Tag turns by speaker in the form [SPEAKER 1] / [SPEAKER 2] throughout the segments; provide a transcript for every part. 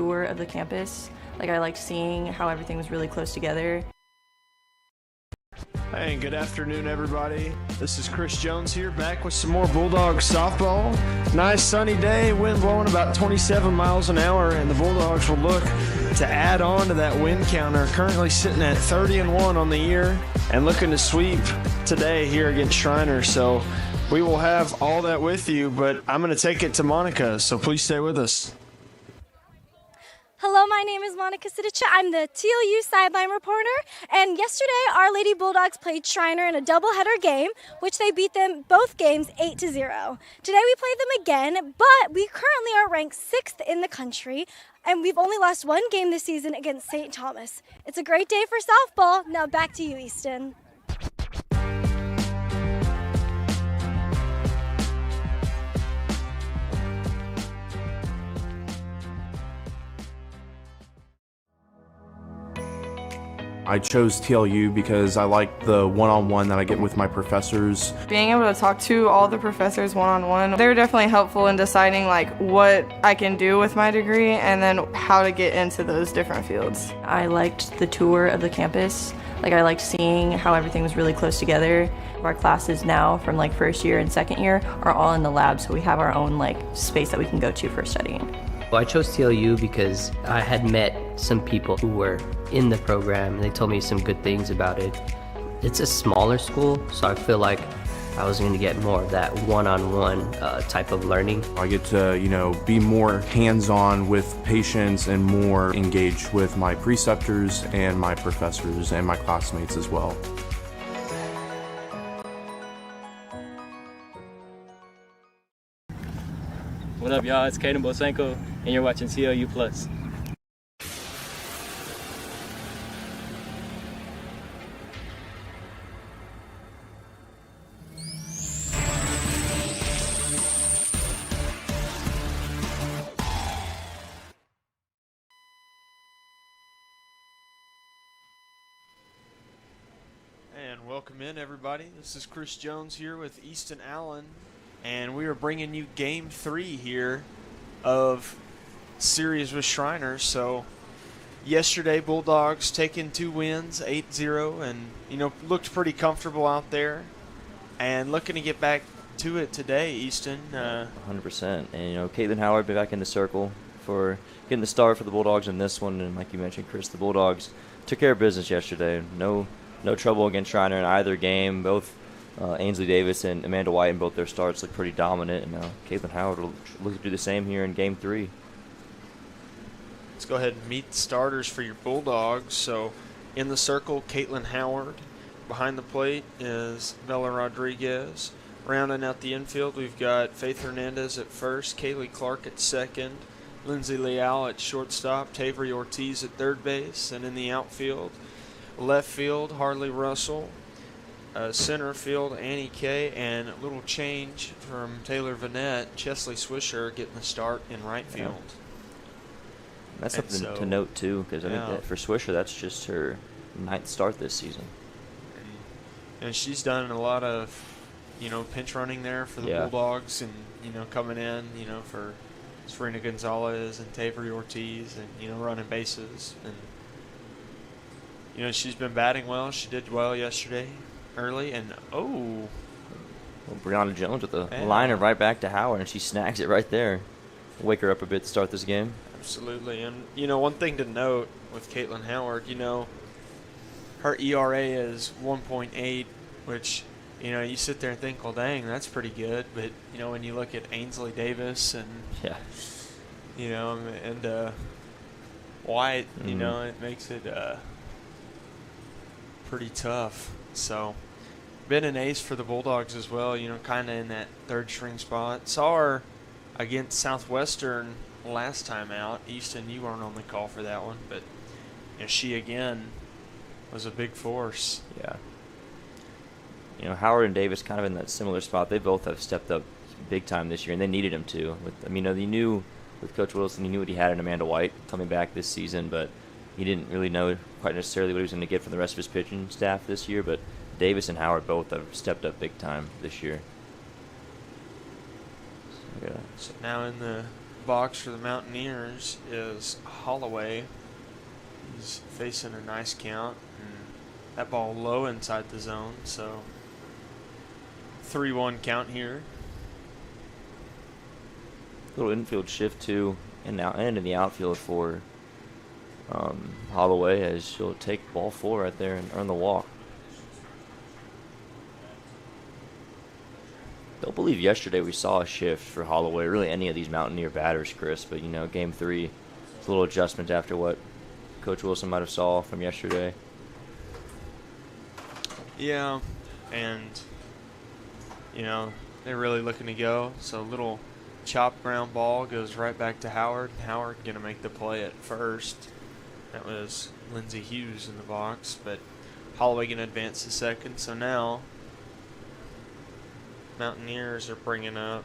[SPEAKER 1] tour of the campus. Like, I liked seeing how everything was really close together.
[SPEAKER 2] Hey, good afternoon, everybody. This is Chris Jones here, back with some more Bulldog softball. Nice sunny day, wind blowing about 27 miles an hour, and the Bulldogs will look to add on to that win counter. Currently sitting at 30-1 on the year and looking to sweep today here against Schreiner. So we will have all that with you, but I'm going to take it to Monica, so please stay with us.
[SPEAKER 3] Hello, my name is Monica Sidicha. I'm the TLU Sideline reporter, and yesterday our Lady Bulldogs played Schreiner in a doubleheader game, which they beat them both games 8-0. Today we played them again, but we currently are ranked 6th in the country, and we've only lost one game this season against St. Thomas. It's a great day for softball. Now back to you, Easton.
[SPEAKER 4] I chose TLU because I like the one-on-one that I get with my professors.
[SPEAKER 5] Being able to talk to all the professors one-on-one, they're definitely helpful in deciding like what I can do with my degree and then how to get into those different fields.
[SPEAKER 1] I liked the tour of the campus. Like, I liked seeing how everything was really close together. Our classes now from like first year and second year are all in the lab, so we have our own like space that we can go to for studying.
[SPEAKER 6] Well, I chose TLU because I had met some people who were in the program and they told me some good things about it. It's a smaller school, so I feel like I was going to get more of that one-on-one type of learning.
[SPEAKER 4] I get to, be more hands-on with patients and more engaged with my preceptors and my professors and my classmates as well.
[SPEAKER 7] What up, y'all? It's Caden Bosenko, and you're watching TLU Plus.
[SPEAKER 2] And welcome in, everybody. This is Chris Jones here with Easton Allen, and we are bringing you Game 3 here of series with Schreiner. So yesterday, Bulldogs taking 2 wins, 8-0, and looked pretty comfortable out there. And looking to get back to it today, Easton.
[SPEAKER 8] 100%. And Caitlin Howard been back in the circle for getting the start for the Bulldogs in this one. And like you mentioned, Chris, the Bulldogs took care of business yesterday. No trouble against Schreiner in either game. Both Ainsley Davis and Amanda White in both their starts look pretty dominant, and Caitlin Howard will look to do the same here in Game 3.
[SPEAKER 2] Let's go ahead and meet the starters for your Bulldogs. So in the circle, Caitlin Howard. Behind the plate is Bella Rodriguez. Rounding out the infield, we've got Faith Hernandez at first, Kaylee Clark at second, Lindsay Leal at shortstop, Tavery Ortiz at third base, and in the outfield, left field, Harley Russell. Center field, Annie Kay, and a little change from Taylor Vanette, Chesley Swisher getting the start in right field.
[SPEAKER 8] That's something to note, too, because I think that for Swisher, that's just her 9th start this season.
[SPEAKER 2] And she's done a lot of, pinch running there for the Bulldogs and, coming in, for Serena Gonzalez and Tavery Ortiz and, running bases. And, she's been batting well. She did well yesterday. Early and
[SPEAKER 8] Brianna Jones with a liner right back to Howard, and she snags it right there. Wake her up a bit to start this game.
[SPEAKER 2] Absolutely. And one thing to note with Caitlin Howard, her ERA is 1.8, which you sit there and think, well, dang, that's pretty good. But when you look at Ainsley Davis and and White, it makes it pretty tough. So, been an ace for the Bulldogs as well, kind of in that third string spot. Saw her against Southwestern last time out. Easton, you weren't on the call for that one, but she again was a big force.
[SPEAKER 8] Yeah. Howard and Davis kind of in that similar spot. They both have stepped up big time this year, and they needed him to. They knew with Coach Wilson, he knew what he had in Amanda White coming back this season, but he didn't really know quite necessarily what he was going to get from the rest of his pitching staff this year, but Davis and Howard both have stepped up big time this year.
[SPEAKER 2] So now in the box for the Mountaineers is Holloway. He's facing a nice count, and that ball low inside the zone, so 3-1 count here.
[SPEAKER 8] Little infield shift too, and in the outfield for Holloway, as she'll take ball 4 right there and earn the walk. Don't believe yesterday we saw a shift for Holloway, really any of these Mountaineer batters, Chris, but game 3, it's a little adjustment after what Coach Wilson might have saw from yesterday.
[SPEAKER 2] Yeah, and they're really looking to go, so little chop ground ball goes right back to Howard. Howard gonna make the play at first. That was Lindsey Hughes in the box, but Holloway gonna advance to second. So now Mountaineers are bringing up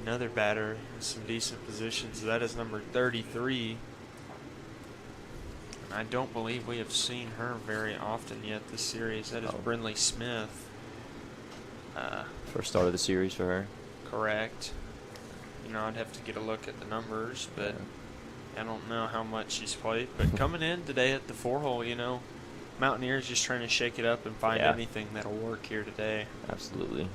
[SPEAKER 2] another batter with some decent positions. That is number 33. And I don't believe we have seen her very often yet this series. That is Brinley Smith.
[SPEAKER 8] First start of the series for her.
[SPEAKER 2] Correct. I'd have to get a look at the numbers, but I don't know how much she's played. But coming in today at the 4-hole, Mountaineers just trying to shake it up and find anything that'll work here today.
[SPEAKER 8] Absolutely.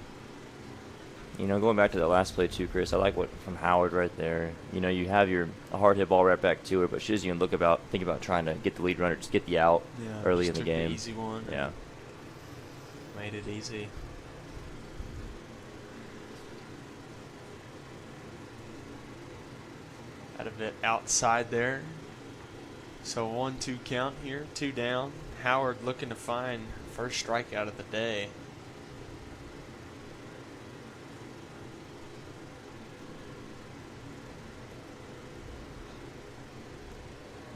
[SPEAKER 8] Going back to the last play too, Chris, I like what from Howard right there. You have a hard hit ball right back to her, but she doesn't even think about trying to get the lead runner, just get the out early in the game.
[SPEAKER 2] The easy one.
[SPEAKER 8] Yeah.
[SPEAKER 2] Made it easy. Out of it outside there. So 1-2 count here, 2 down. Howard looking to find first strikeout of the day.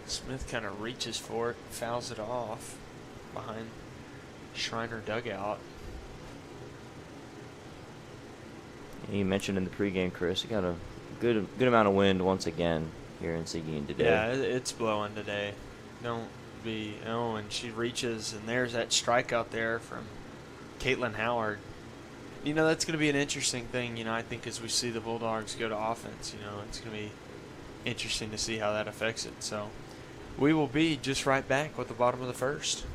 [SPEAKER 2] Smith kind of reaches for it, fouls it off behind Schreiner dugout.
[SPEAKER 8] You mentioned in the pregame, Chris, you got a good amount of wind once again here in Seguin today.
[SPEAKER 2] Yeah, it's blowing today. Don't be and she reaches, and there's that strikeout there from Caitlin Howard. That's going to be an interesting thing, I think, as we see the Bulldogs go to offense. It's going to be interesting to see how that affects it. So we will be just right back with the bottom of the first.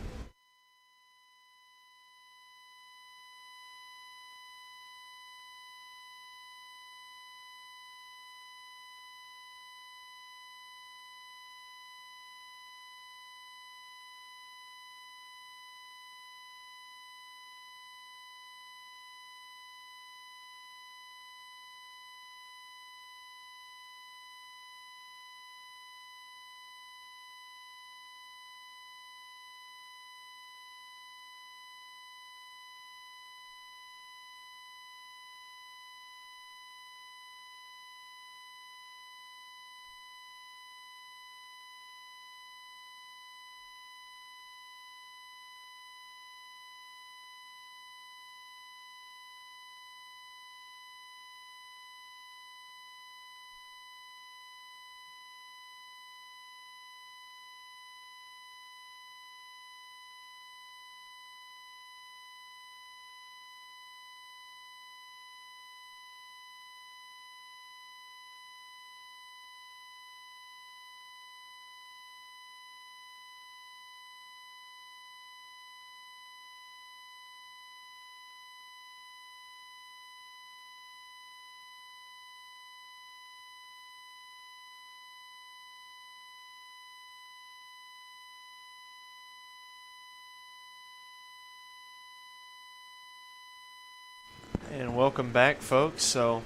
[SPEAKER 2] And welcome back, folks. So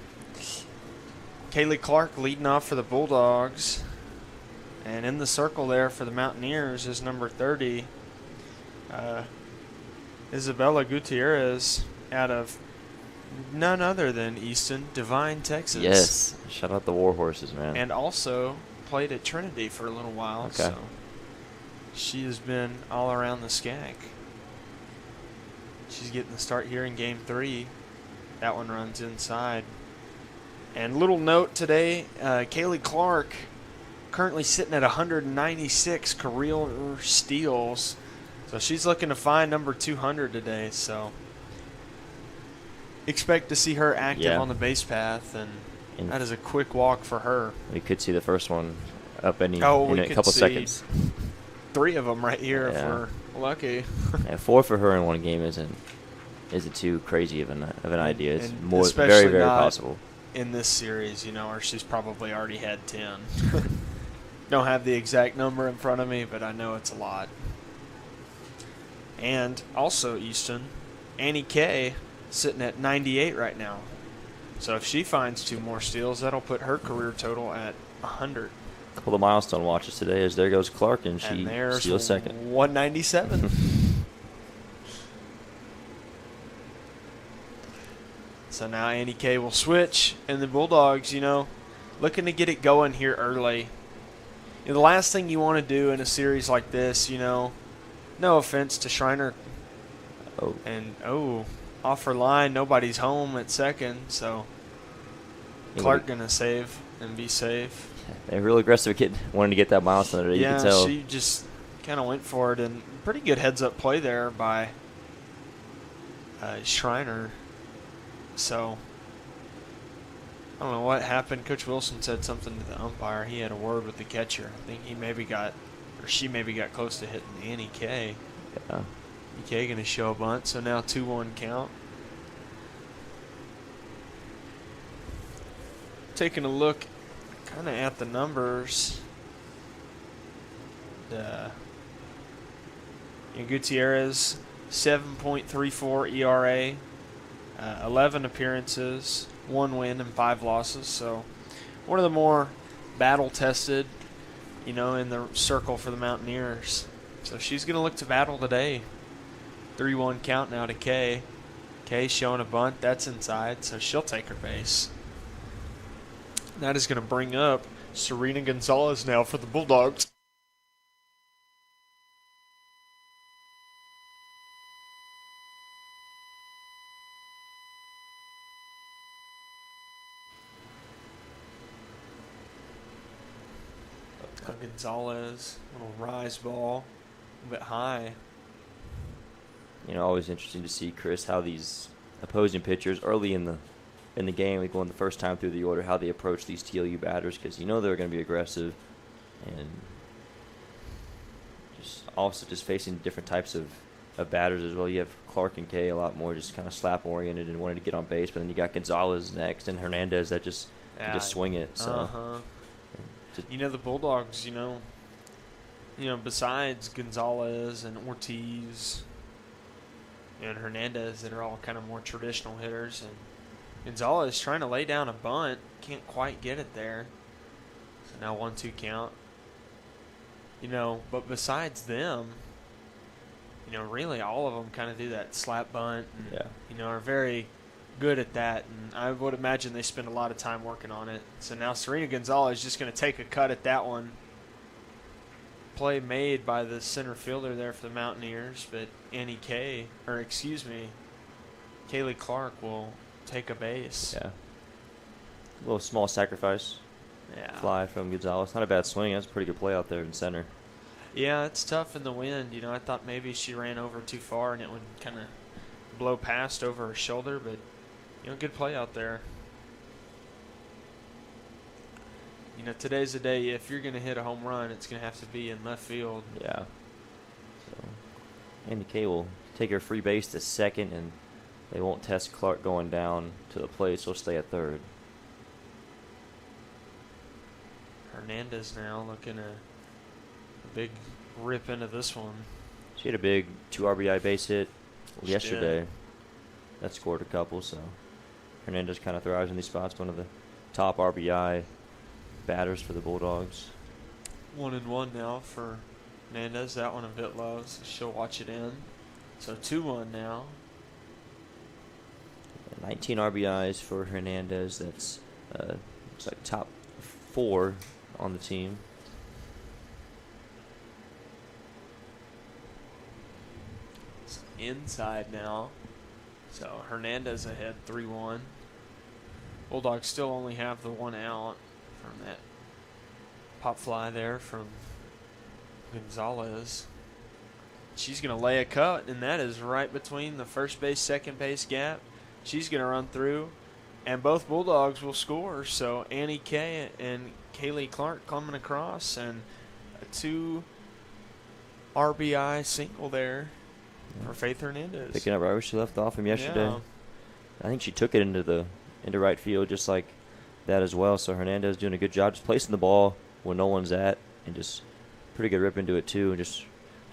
[SPEAKER 2] Kaylee Clark leading off for the Bulldogs. And in the circle there for the Mountaineers is number 30, Isabella Gutierrez, out of none other than Easton, Devine, Texas.
[SPEAKER 8] Yes. Shout out the Warhorses, man.
[SPEAKER 2] And also played at Trinity for a little while.
[SPEAKER 8] Okay.
[SPEAKER 2] So she has been all around the SCAC. She's getting the start here in Game 3. That one runs inside. And little note today, Kaylee Clark currently sitting at 196 career steals. So she's looking to find number 200 today. So expect to see her active on the base path. And,
[SPEAKER 8] And
[SPEAKER 2] That is a quick walk for her.
[SPEAKER 8] we could see the first one up in
[SPEAKER 2] We
[SPEAKER 8] a
[SPEAKER 2] could
[SPEAKER 8] couple
[SPEAKER 2] see
[SPEAKER 8] seconds.
[SPEAKER 2] 3 of them right here if
[SPEAKER 8] Yeah.
[SPEAKER 2] we're lucky.
[SPEAKER 8] Yeah, 4 for her in one game isn't too crazy of an idea. It's
[SPEAKER 2] And
[SPEAKER 8] more
[SPEAKER 2] especially
[SPEAKER 8] very, very
[SPEAKER 2] not
[SPEAKER 8] possible.
[SPEAKER 2] in this series, or she's probably already had 10. Don't have the exact number in front of me, but I know it's a lot. And also, Easton, Annie Kay sitting at 98 right now. So if she finds 2 more steals, that'll put her career total at 100.
[SPEAKER 8] Well, the milestone watches today as there goes Clark, and she
[SPEAKER 2] And there's
[SPEAKER 8] steals second.
[SPEAKER 2] 197. So now Annie Kay will switch, and the Bulldogs, looking to get it going here early. The last thing you want to do in a series like this, no offense to Schreiner.
[SPEAKER 8] Oh.
[SPEAKER 2] And, off her line, nobody's home at second, so Clark going to save and be safe.
[SPEAKER 8] They're real aggressive wanting to get that milestone today. You can tell.
[SPEAKER 2] She just kind of went for it, and pretty good heads-up play there by Schreiner. So, I don't know what happened. Coach Wilson said something to the umpire. He had a word with the catcher. I think she maybe got close to hitting Annie Kay.
[SPEAKER 8] Yeah.
[SPEAKER 2] Annie Kay going to show a bunt, so now 2-1 count. Taking a look kind of at the numbers. Gutierrez, 7.34 ERA. 11 appearances, 1 win and 5 losses. So one of the more battle-tested, in the circle for the Mountaineers. So she's going to look to battle today. 3-1 count now to Kay. Kay showing a bunt. That's inside, so she'll take her base. That is going to bring up Serena Gonzalez now for the Bulldogs. Gonzalez, little rise ball, a bit high.
[SPEAKER 8] Always interesting to see, Chris, how these opposing pitchers early in the game, like going the first time through the order, how they approach these TLU batters, because they're going to be aggressive, and just facing different types of batters as well. You have Clark and Kay a lot more just kind of slap oriented and wanting to get on base, but then you got Gonzalez next and Hernandez that just swing it. So.
[SPEAKER 2] The Bulldogs, besides Gonzalez and Ortiz and Hernandez that are all kind of more traditional hitters, and Gonzalez trying to lay down a bunt, can't quite get it there. So now 1-2 count. But besides them, really all of them kind of do that slap bunt and, are very good at that, and I would imagine they spend a lot of time working on it. So now Serena Gonzalez is just going to take a cut at that one. Play made by the center fielder there for the Mountaineers, but Kaylee Clark will take a base.
[SPEAKER 8] Yeah. A little small sacrifice.
[SPEAKER 2] Yeah.
[SPEAKER 8] Fly from Gonzalez. Not a bad swing. That's a pretty good play out there in center.
[SPEAKER 2] Yeah, it's tough in the wind. I thought maybe she ran over too far and it would kind of blow past over her shoulder, but good play out there. Today's the day. If you're going to hit a home run, it's going to have to be in left field.
[SPEAKER 8] Yeah. So, Annie Kay will take her free base to second, and they won't test Clark going down to the plate, so she'll stay at third.
[SPEAKER 2] Hernandez now looking a big rip into this one.
[SPEAKER 8] She had a big 2 RBI base hit yesterday.
[SPEAKER 2] did.
[SPEAKER 8] That scored a couple, so Hernandez kind of thrives in these spots. One of the top RBI batters for the Bulldogs.
[SPEAKER 2] 1-1 now for Hernandez. That one a bit low, so she'll watch it in. So 2-1 now.
[SPEAKER 8] 19 RBIs for Hernandez. That's looks like top 4 on the team.
[SPEAKER 2] It's inside now. So Hernandez ahead 3-1. Bulldogs still only have the 1 out from that pop fly there from Gonzalez. She's going to lay a cut, and that is right between the first base, second base gap. She's going to run through And both Bulldogs will score. So Annie Kay and Kaylee Clark coming across, and a 2 RBI single there for Faith Hernandez.
[SPEAKER 8] Picking up right where she left off from yesterday.
[SPEAKER 2] Yeah.
[SPEAKER 8] I think she took it into right field just like that as well. So Hernandez doing a good job just placing the ball where no one's at, and just pretty good rip into it too, and just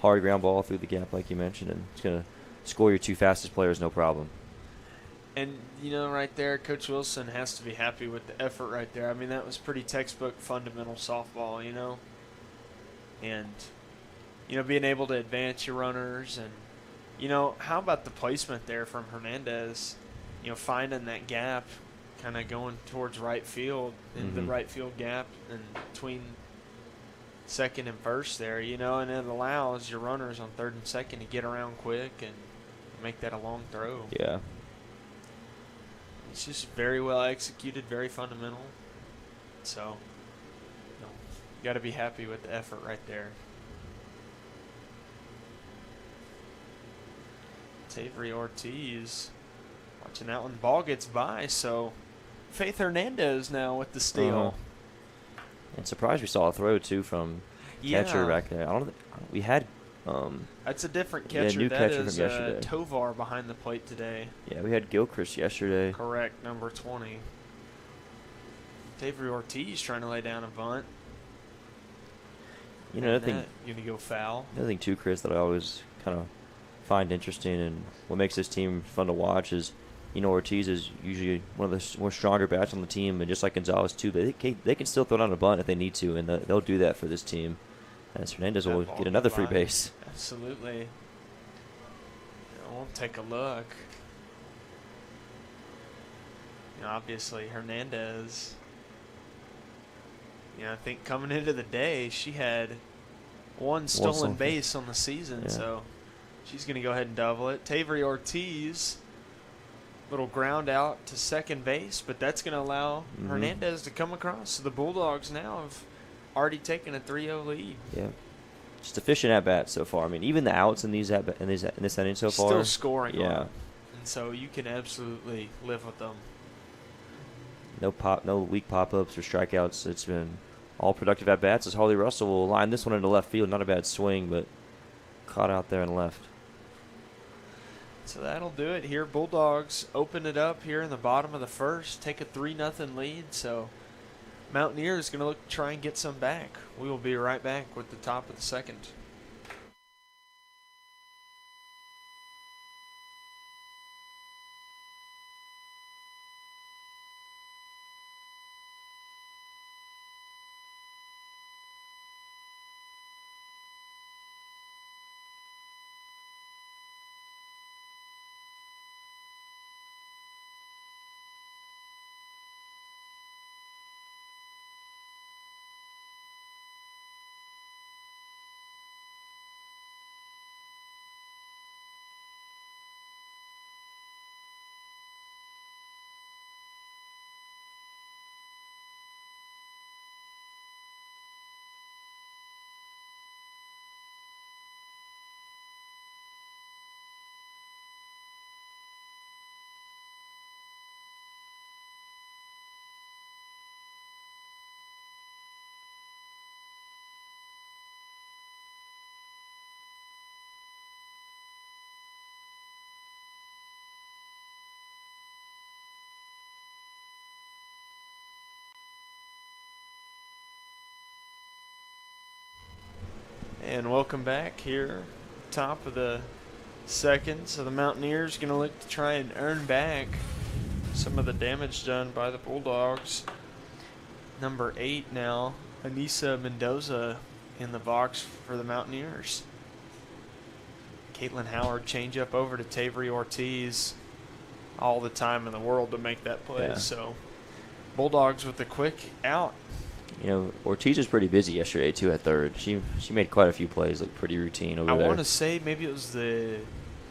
[SPEAKER 8] hard ground ball through the gap like you mentioned, and it's going to score your 2 fastest players no problem.
[SPEAKER 2] And, right there, Coach Wilson has to be happy with the effort right there. I mean, that was pretty textbook fundamental softball, And, being able to advance your runners. And, how about the placement there from Hernandez, finding that gap, kind of going towards right field, in the right field gap and between second and first there, and it allows your runners on third and second to get around quick and make that a long throw.
[SPEAKER 8] Yeah.
[SPEAKER 2] It's just very well executed, very fundamental. So, you got to be happy with the effort right there. Tavery Ortiz watching that one. Ball gets by, so Faith Hernandez now with the steal.
[SPEAKER 8] And surprised we saw a throw too from catcher back there. We had
[SPEAKER 2] that's a different catcher.
[SPEAKER 8] New
[SPEAKER 2] that
[SPEAKER 8] catcher
[SPEAKER 2] is
[SPEAKER 8] from yesterday.
[SPEAKER 2] Tovar behind the plate today.
[SPEAKER 8] Yeah, we had Gilchrist yesterday.
[SPEAKER 2] Correct, number 20. Tavery Ortiz trying to lay down a bunt.
[SPEAKER 8] Another thing,
[SPEAKER 2] going to go foul.
[SPEAKER 8] Another thing too, Chris, that I always kind of find interesting and what makes this team fun to watch is, Ortiz is usually one of the more stronger bats on the team, and just like Gonzalez too, they can still throw down a bunt if they need to, and they'll do that for this team. As Hernandez will get another free base.
[SPEAKER 2] Absolutely. We'll take a look. Obviously Hernandez, I think coming into the day, she had one stolen base on the season, so she's going to go ahead and double it. Tavery Ortiz, little ground out to second base, but that's going to allow Hernandez to come across. So the Bulldogs now have already taken a 3-0 lead.
[SPEAKER 8] Yeah. Just efficient at bats so far. I mean, even the outs in this inning so far.
[SPEAKER 2] Still scoring.
[SPEAKER 8] Yeah.
[SPEAKER 2] And so you can absolutely live with them.
[SPEAKER 8] No weak pop-ups or strikeouts. It's been all productive at bats. As Harley Russell will line this one into left field. Not a bad swing, but caught out there and left.
[SPEAKER 2] So that'll do it here. Bulldogs open it up here in the bottom of the first. Take a 3-0 lead. So Mountaineers going to look to try and get some back. We will be right back with the top of the second. And welcome back here, top of the second. So the Mountaineers going to look to try and earn back some of the damage done by the Bulldogs. Number 8 now, Anissa Mendoza in the box for the Mountaineers. Caitlin Howard change up over to Tavery Ortiz. All the time in the world to make that play.
[SPEAKER 8] Yeah.
[SPEAKER 2] So Bulldogs with a quick out.
[SPEAKER 8] Ortiz was pretty busy yesterday too at third. She made quite a few plays, looked pretty routine over there.
[SPEAKER 2] I want to say maybe it was the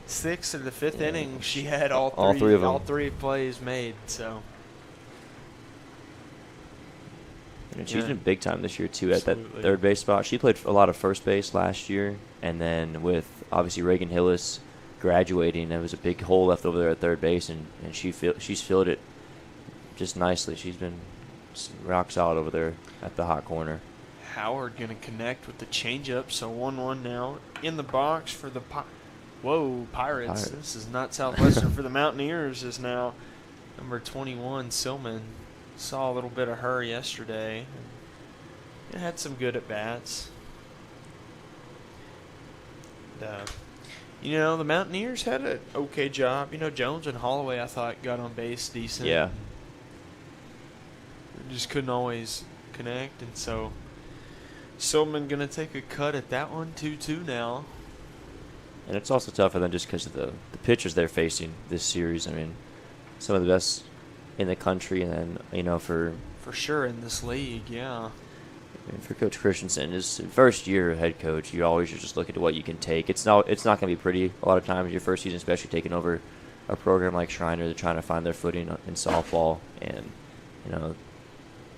[SPEAKER 2] 6th or the 5th inning. She had all three plays made. So.
[SPEAKER 8] And she's been big time this year too at that third base spot. She played a lot of first base last year, and then with obviously Reagan Hillis graduating, there was a big hole left over there at third base, and she's filled it just nicely. She's been rock solid over there at the hot corner.
[SPEAKER 2] Howard going to connect with the changeup, so 1-1 now. In the box for the Pirates. This is not Southwestern. For the Mountaineers is now number 21, Silman. Saw a little bit of her yesterday. And had some good at-bats. The Mountaineers had an okay job. Jones and Holloway, I thought, got on base decent.
[SPEAKER 8] Yeah.
[SPEAKER 2] Just couldn't always connect, and so Silman going to take a cut at that one, 2-2 now.
[SPEAKER 8] And it's also tough for them just because of the pitchers they're facing this series. I mean, some of the best in the country, and then, for
[SPEAKER 2] sure in this league, yeah.
[SPEAKER 8] For Coach Christensen, his first year head coach, you always just look at what you can take. It's not going to be pretty a lot of times your first season, especially taking over a program like Schreiner. They're trying to find their footing in softball, and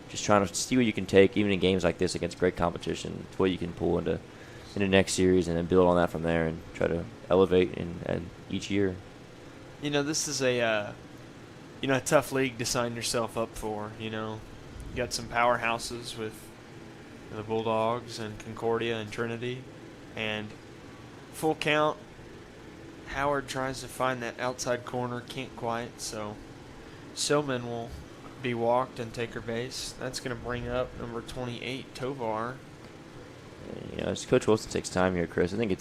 [SPEAKER 8] just trying to see what you can take, even in games like this against great competition. It's what you can pull into next series, and then build on that from there, and try to elevate in each year.
[SPEAKER 2] This is a tough league to sign yourself up for. You got some powerhouses with the Bulldogs and Concordia and Trinity, and full count. Howard tries to find that outside corner, can't quite, so Silman will be walked and take her base. That's going to bring up number 28, Tovar.
[SPEAKER 8] As Coach Wilson takes time here, Chris, I think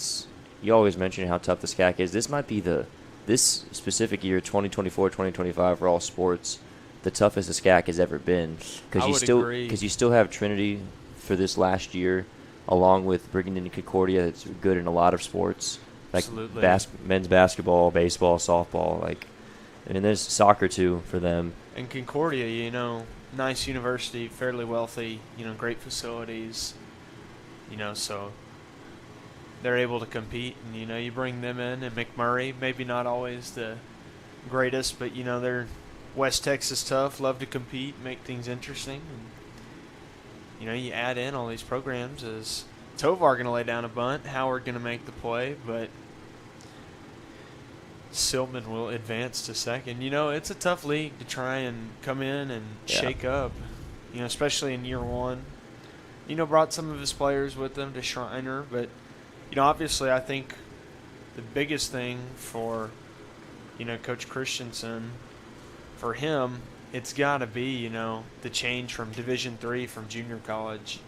[SPEAKER 8] you always mention how tough the SCAC is. This might be this specific year, 2024, 2025 for all sports, the toughest the SCAC has ever been. Because you still have Trinity for this last year, along with bringing in Concordia. That's good in a lot of sports, like men's basketball, baseball, softball. And there's soccer too for them.
[SPEAKER 2] And Concordia, nice university, fairly wealthy, great facilities, so they're able to compete. And you bring them in, and McMurray, maybe not always the greatest, but they're West Texas tough, love to compete, make things interesting. And, you add in all these programs. Is Tovar going to lay down a bunt? Howard going to make the play? But Silman will advance to second. It's a tough league to try and come in and shake up, especially in year one. Brought some of his players with them to Schreiner. But, obviously I think the biggest thing for, Coach Christensen, for him, it's got to be, the change from Division III from junior college.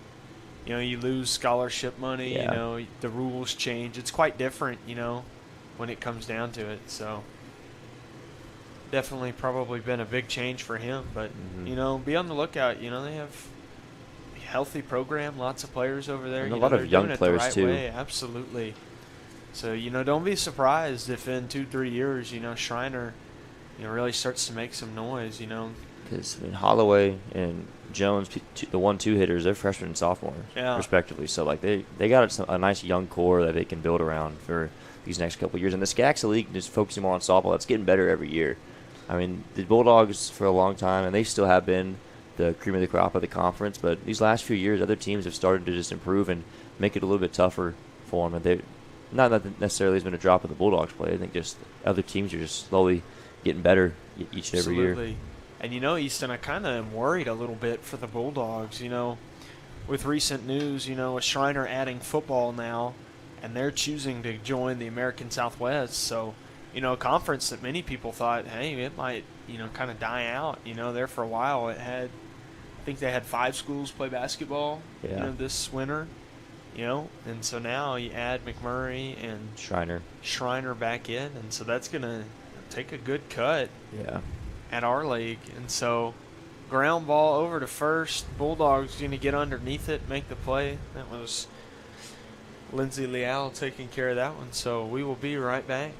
[SPEAKER 2] You lose scholarship money, the rules change. It's quite different, when it comes down to it. So definitely probably been a big change for him. But, be on the lookout. They have a healthy program, lots of players over there.
[SPEAKER 8] And a lot of young players,
[SPEAKER 2] right
[SPEAKER 8] too.
[SPEAKER 2] Way. Absolutely. So, don't be surprised if in 2-3 years, Schreiner – really starts to make some noise,
[SPEAKER 8] Because Holloway and Jones, the 1-2 hitters, they're freshmen and sophomores, respectively. So they got a nice young core that they can build around for these next couple of years. And the SCAC's league is focusing more on softball. That's getting better every year. I mean, the Bulldogs for a long time, and they still have been the cream of the crop of the conference. But these last few years, other teams have started to just improve and make it a little bit tougher for them. And not that necessarily has been a drop in the Bulldogs' play. I think just other teams are just slowly getting better each and every year.
[SPEAKER 2] And Easton, I kind of am worried a little bit for the Bulldogs, with recent news, with Schreiner adding football now, and they're choosing to join the American Southwest. So, a conference that many people thought, hey, it might, kind of die out. There for a while I think they had 5 schools play basketball, this winter, and so now you add McMurray and Schreiner back in, and so that's going to take a good cut at our league. And so ground ball over to first. Bulldogs going to get underneath it, make the play. That was Lindsay Leal taking care of that one. So we will be right back.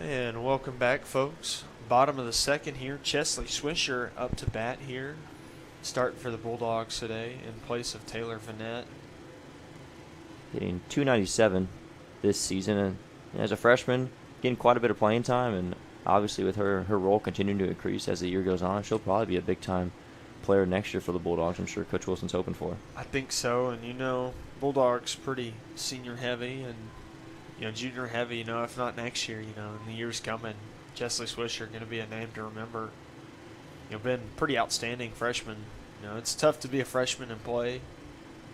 [SPEAKER 2] And welcome back, folks. Bottom of the second here. Chesley Swisher up to bat here. Starting for the Bulldogs today in place of Taylor Vanette.
[SPEAKER 8] Hitting .297 this season, and as a freshman, getting quite a bit of playing time, and obviously with her role continuing to increase as the year goes on, she'll probably be a big-time player next year for the Bulldogs. I'm sure Coach Wilson's hoping for.
[SPEAKER 2] I think so, and Bulldogs pretty senior heavy and junior heavy. If not next year, in the years coming, Chesley Swisher going to be a name to remember. Been pretty outstanding freshman. It's tough to be a freshman and play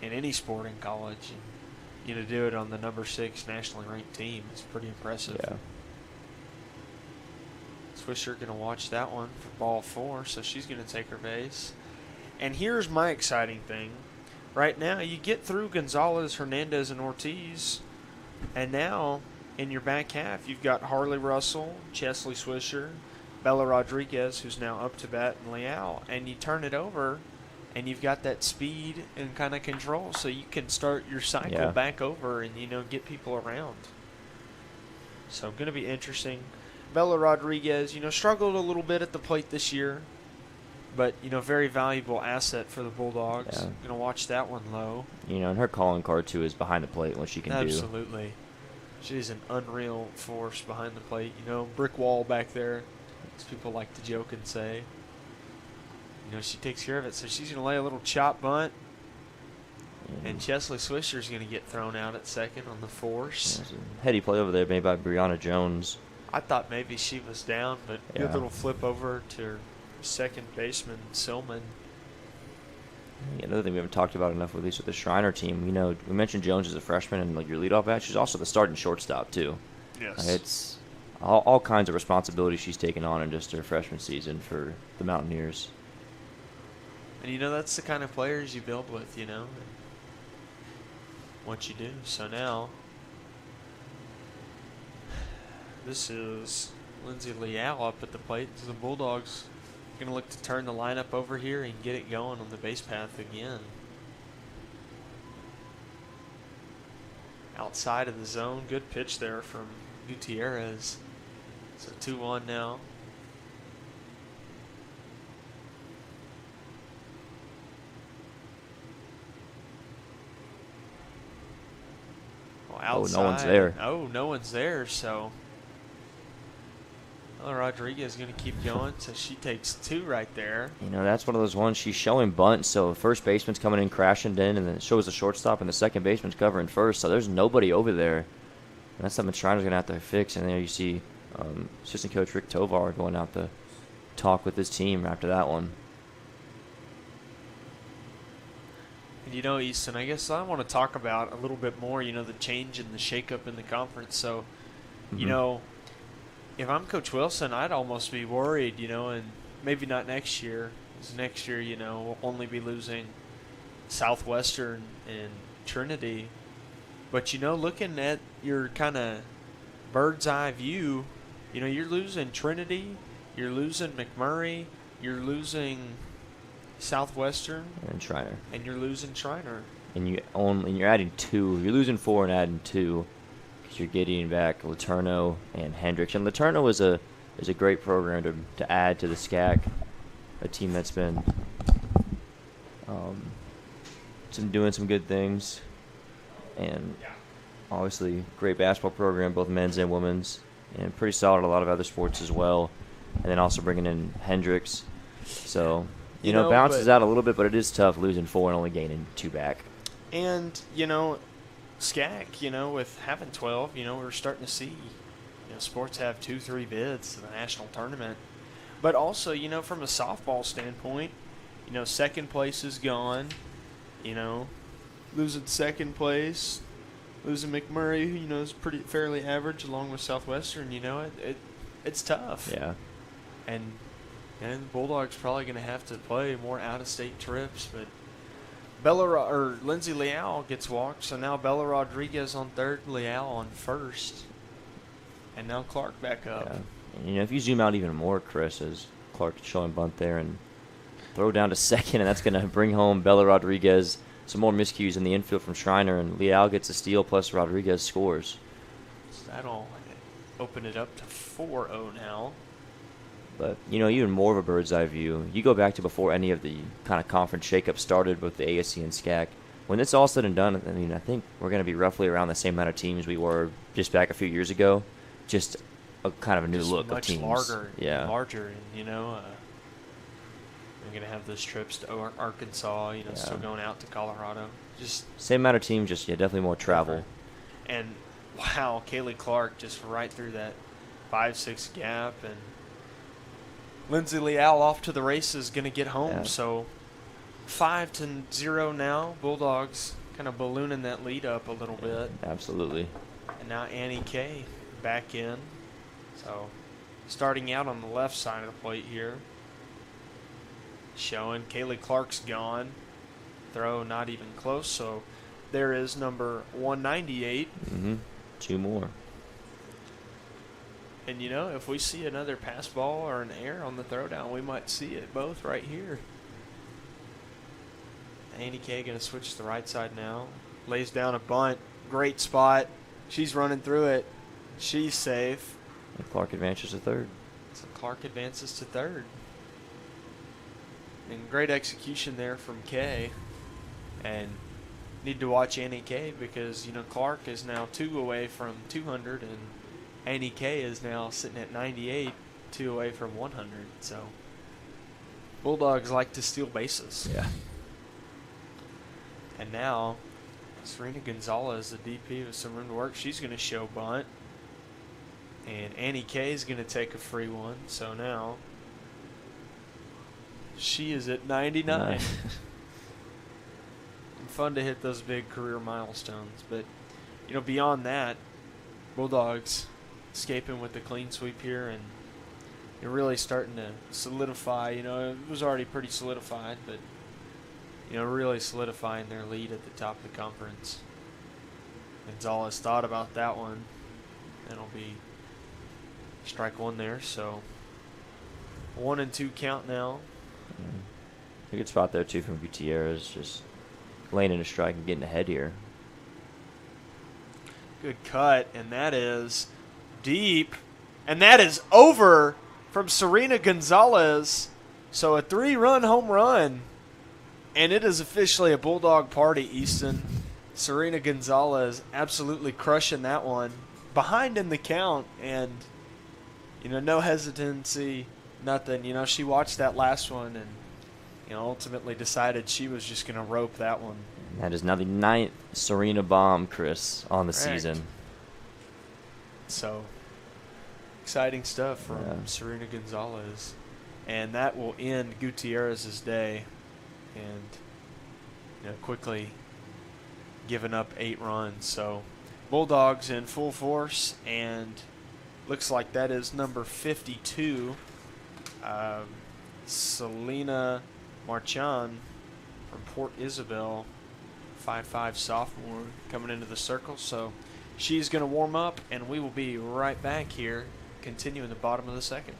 [SPEAKER 2] in any sport in college, and to do it on the number 6 nationally ranked team is pretty impressive.
[SPEAKER 8] Yeah.
[SPEAKER 2] Swisher going to watch that one for ball 4, so she's going to take her base. And here's my exciting thing. Right now, you get through Gonzalez, Hernandez, and Ortiz, and now in your back half, you've got Harley Russell, Chesley Swisher, Bella Rodriguez, who's now up to bat, and Leal. And you turn it over, and you've got that speed and kind of control, so you can start your cycle back over and, get people around. So going to be interesting. Bella Rodriguez, struggled a little bit at the plate this year, but, very valuable asset for the Bulldogs.
[SPEAKER 8] Yeah.
[SPEAKER 2] Going to watch that one low.
[SPEAKER 8] And her calling card, too, is behind the plate, what she can do.
[SPEAKER 2] Absolutely. She's an unreal force behind the plate. Brick wall back there, as people like to joke and say. She takes care of it. So she's going to lay a little chop bunt. And Chesley Swisher's going to get thrown out at second on the force.
[SPEAKER 8] There's a heady play over there made by Brianna Jones.
[SPEAKER 2] I thought maybe she was down, but good little flip over to her second baseman, Silman.
[SPEAKER 8] Another thing we haven't talked about enough, at least with the Schreiner team, we mentioned Jones as a freshman and your leadoff bat. She's also the starting shortstop, too.
[SPEAKER 2] Yes.
[SPEAKER 8] It's all kinds of responsibility she's taken on in just her freshman season for the Mountaineers.
[SPEAKER 2] And, that's the kind of players you build with, what you do. So now, this is Lindsay Leal up at the plate. The Bulldogs going to look to turn the lineup over here and get it going on the base path again. Outside of the zone. Good pitch there from Gutierrez. So 2-1 now. Outside.
[SPEAKER 8] Oh, no one's there.
[SPEAKER 2] Oh, no one's there, so Rodriguez is going to keep going, so she takes 2 right there.
[SPEAKER 8] That's one of those ones she's showing bunt, so the first baseman's coming in crashing in, and then it shows the shortstop, and the second baseman's covering first, so there's nobody over there. And that's something Schreiner's going to have to fix, and there you see assistant coach Rick Tovar going out to talk with his team after that one.
[SPEAKER 2] And Easton, I guess I want to talk about a little bit more, the change in the shakeup in the conference. So, if I'm Coach Wilson, I'd almost be worried, and maybe not next year. Because next year, we'll only be losing Southwestern and Trinity. But, looking at your kind of bird's eye view, you're losing Trinity, you're losing McMurray, you're losing Southwestern
[SPEAKER 8] And Schreiner.
[SPEAKER 2] And you're losing Schreiner.
[SPEAKER 8] And you're adding 2. You're losing 4 and adding 2. Because you're getting back Letourneau and Hendricks. And Letourneau is a great program to add to the SCAC, a team that's been doing some good things. And obviously great basketball program, both men's and women's. And pretty solid at a lot of other sports as well. And then also bringing in Hendricks. So... bounces out a little bit, but it is tough losing 4 and only gaining 2 back.
[SPEAKER 2] And, SCAC, with having 12, we're starting to see, sports have 2-3 bids to the national tournament. But also, from a softball standpoint, second place is gone. Losing second place, losing McMurray, who, is pretty fairly average along with Southwestern, it's tough.
[SPEAKER 8] Yeah.
[SPEAKER 2] And the Bulldogs probably going to have to play more out-of-state trips, but Lindsay Leal gets walked, so now Bella Rodriguez on third, Leal on first, and now Clark back up.
[SPEAKER 8] Yeah. And, if you zoom out even more, Chris, as Clark showing bunt there and throw down to second, and that's going to bring home Bella Rodriguez. Some more miscues in the infield from Schreiner, and Leal gets a steal plus Rodriguez scores.
[SPEAKER 2] That'll open it up to 4-0 now.
[SPEAKER 8] But, even more of a bird's eye view, you go back to before any of the kind of conference shakeups started, both the ASC and SCAC. When it's all said and done, I think we're going to be roughly around the same amount of teams we were just back a few years ago. Just a kind of a new
[SPEAKER 2] Just
[SPEAKER 8] look of
[SPEAKER 2] much
[SPEAKER 8] teams.
[SPEAKER 2] larger,
[SPEAKER 8] Yeah.
[SPEAKER 2] larger, and we're going to have those trips to Arkansas, still going out to Colorado. Just
[SPEAKER 8] Same amount of teams, just, definitely more travel.
[SPEAKER 2] And, wow, Kaylee Clark just right through that 5-6 gap, and Lindsay Leal off to the races, going to get home.
[SPEAKER 8] Yeah.
[SPEAKER 2] So 5-0 now. Bulldogs kind of ballooning that lead up a little bit.
[SPEAKER 8] Absolutely.
[SPEAKER 2] And now Annie Kay back in. So starting out on the left side of the plate here. Showing Kaylee Clark's gone. Throw not even close. So there is number 198.
[SPEAKER 8] Mm-hmm. 2 more.
[SPEAKER 2] And, if we see another pass ball or an error on the throwdown, we might see it both right here. Annie Kay going to switch to the right side now. Lays down a bunt. Great spot. She's running through it. She's safe.
[SPEAKER 8] And Clark advances to third.
[SPEAKER 2] So Clark advances to third. And great execution there from Kay. And need to watch Annie Kay because, Clark is now 2 away from 200 and Annie Kay is now sitting at 98, 2 away from 100. So Bulldogs like to steal bases.
[SPEAKER 8] Yeah.
[SPEAKER 2] And now Serena Gonzalez, the DP with some room to work, she's going to show bunt. And Annie Kay is going to take a free one. So now she is at 99.
[SPEAKER 8] Nice.
[SPEAKER 2] Fun to hit those big career milestones. But, beyond that, Bulldogs escaping with the clean sweep here, and you're really starting to solidify. It was already pretty solidified, but, really solidifying their lead at the top of the conference. Gonzalez thought about that one. That'll be strike one there, so 1-2 count now.
[SPEAKER 8] A good spot there, too, from Gutierrez. Just laying in a strike and getting ahead here.
[SPEAKER 2] Good cut, and that is deep. And that is over from Serena Gonzalez. So a 3-run home run. And it is officially a Bulldog party, Easton. Serena Gonzalez absolutely crushing that one. Behind in the count, and, no hesitancy, nothing. She watched that last one and, ultimately decided she was just going to rope that one.
[SPEAKER 8] That is now the 9th Serena bomb, Chris, on the
[SPEAKER 2] Correct.
[SPEAKER 8] season.
[SPEAKER 2] So, exciting stuff from Serena Gonzalez. And that will end Gutierrez's day. And, quickly giving up 8 runs. So, Bulldogs in full force. And looks like that is number 52. Selena Marchand from Port Isabel, 5'5" sophomore, coming into the circle. So she's going to warm up, and we will be right back here, continuing the bottom of the second.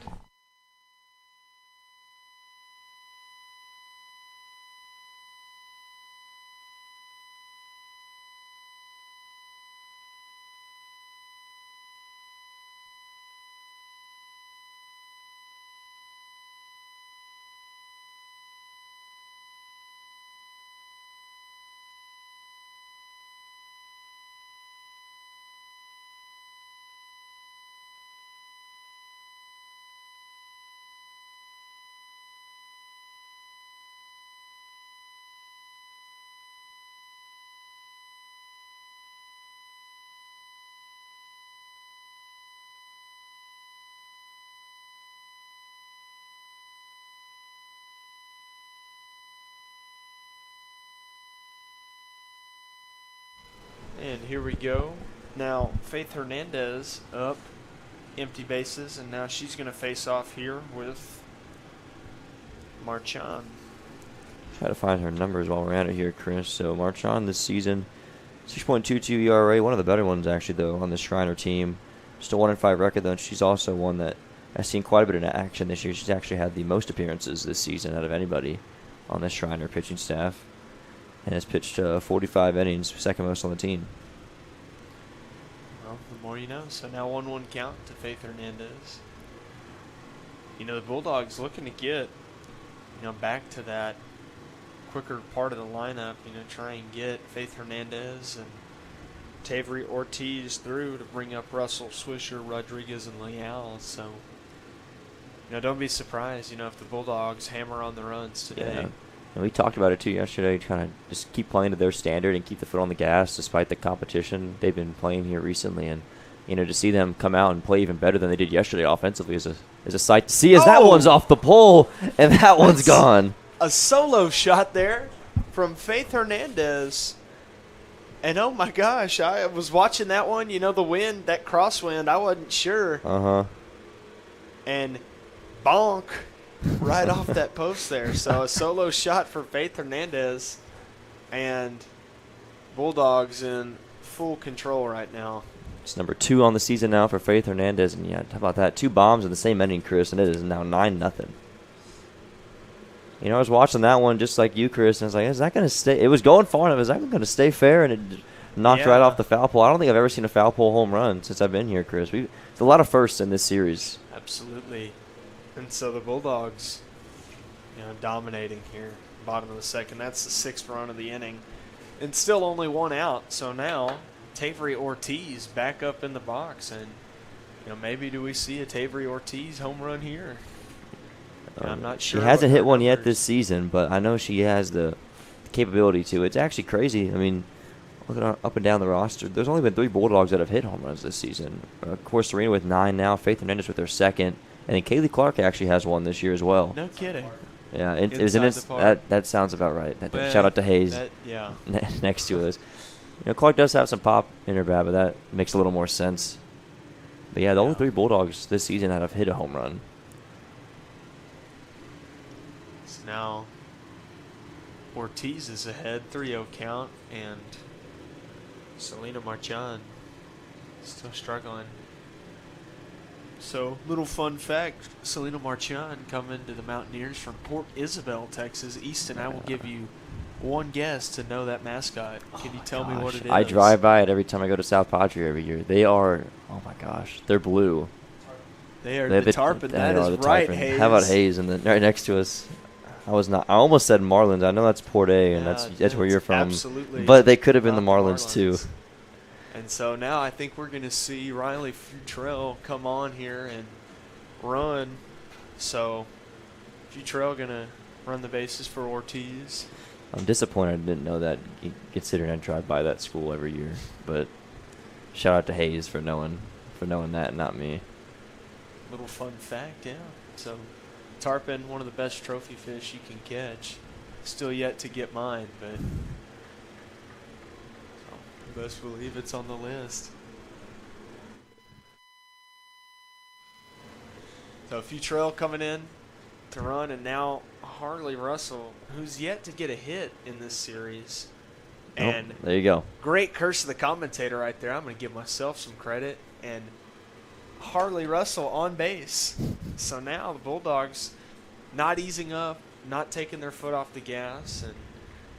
[SPEAKER 2] And here we go. Now, Faith Hernandez up, empty bases, and now she's going to face off here with Marchand.
[SPEAKER 8] Try to find her numbers while we're at it here, Chris. So Marchand this season, 6.22 ERA, one of the better ones actually though on the Schreiner team. Just a 1-5 record though. And she's also one that has seen quite a bit of action this year. She's actually had the most appearances this season out of anybody on the Schreiner pitching staff, and has pitched 45 innings, second most on the team.
[SPEAKER 2] Well, the more you know. So now 1-1 count to Faith Hernandez. You know, the Bulldogs looking to get, back to that quicker part of the lineup, try and get Faith Hernandez and Tavery Ortiz through to bring up Russell, Swisher, Rodriguez, and Leal. So, don't be surprised, if the Bulldogs hammer on the runs today.
[SPEAKER 8] Yeah. And we talked about it too yesterday, kind of just keep playing to their standard and keep the foot on the gas despite the competition they've been playing here recently. And, to see them come out and play even better than they did yesterday offensively is a sight to see as that one's off the pole and that one's gone.
[SPEAKER 2] A solo shot there from Faith Hernandez. And oh my gosh, I was watching that one, the wind, that crosswind, I wasn't sure.
[SPEAKER 8] Uh-huh.
[SPEAKER 2] And bonk, right off that post there. So a solo shot for Faith Hernandez, and Bulldogs in full control right now.
[SPEAKER 8] It's number 2 on the season now for Faith Hernandez, and how about that? 2 bombs in the same inning, Chris, and it is now 9-0. I was watching that one just like you, Chris, and I was like, is that going to stay? It was going far enough. Is that going to stay fair? And it knocked right off the foul pole. I don't think I've ever seen a foul pole home run since I've been here, Chris. There's a lot of firsts in this series.
[SPEAKER 2] Absolutely. And so the Bulldogs, dominating here, bottom of the second. That's the 6th run of the inning. And still only 1 out. So now Tavery Ortiz back up in the box. And, maybe do we see a Tavery Ortiz home run here? I'm not sure.
[SPEAKER 8] She hasn't hit one yet this season, but I know she has the capability to. It's actually crazy. I mean, looking up and down the roster, there's only been 3 Bulldogs that have hit home runs this season. Of course, Serena with 9 now, Faith Hernandez with her 2nd, and then Kaylee Clark actually has 1 this year as well.
[SPEAKER 2] No kidding.
[SPEAKER 8] Yeah, that sounds about right. Shout out to Hayes. Next to us. Clark does have some pop in her bat, but that makes a little more sense. But yeah, the only 3 Bulldogs this season that have hit a home run.
[SPEAKER 2] So now Ortiz is ahead, 3-0 count, and Selena Marchand still struggling. So, little fun fact, Selena Marchand coming to the Mountaineers from Port Isabel, Texas. Easton, I will give you one guess to know that mascot. Can you tell me what it is?
[SPEAKER 8] I drive by it every time I go to South Padre every year. They are, oh my gosh, they're blue.
[SPEAKER 2] They are the Tarpon. That is right, Hayes.
[SPEAKER 8] How about Hayes right next to us? I almost said Marlins. I know that's Port A, and that's where you're from.
[SPEAKER 2] Absolutely.
[SPEAKER 8] But they could have been the Marlins too.
[SPEAKER 2] And so now I think we're going to see Riley Futrell come on here and run. So Futrell going to run the bases for Ortiz.
[SPEAKER 8] I'm disappointed I didn't know that, considering I drive by that school every year. But shout out to Hayes for knowing that, not me.
[SPEAKER 2] Little fun fact, yeah. So tarpon, one of the best trophy fish you can catch. Still yet to get mine, but best believe it's on the list. So Futrell coming in to run, and now Harley Russell, who's yet to get a hit in this series. And
[SPEAKER 8] there you go.
[SPEAKER 2] Great curse of the commentator right there. I'm going to give myself some credit. And Harley Russell on base. So now the Bulldogs not easing up, not taking their foot off the gas. And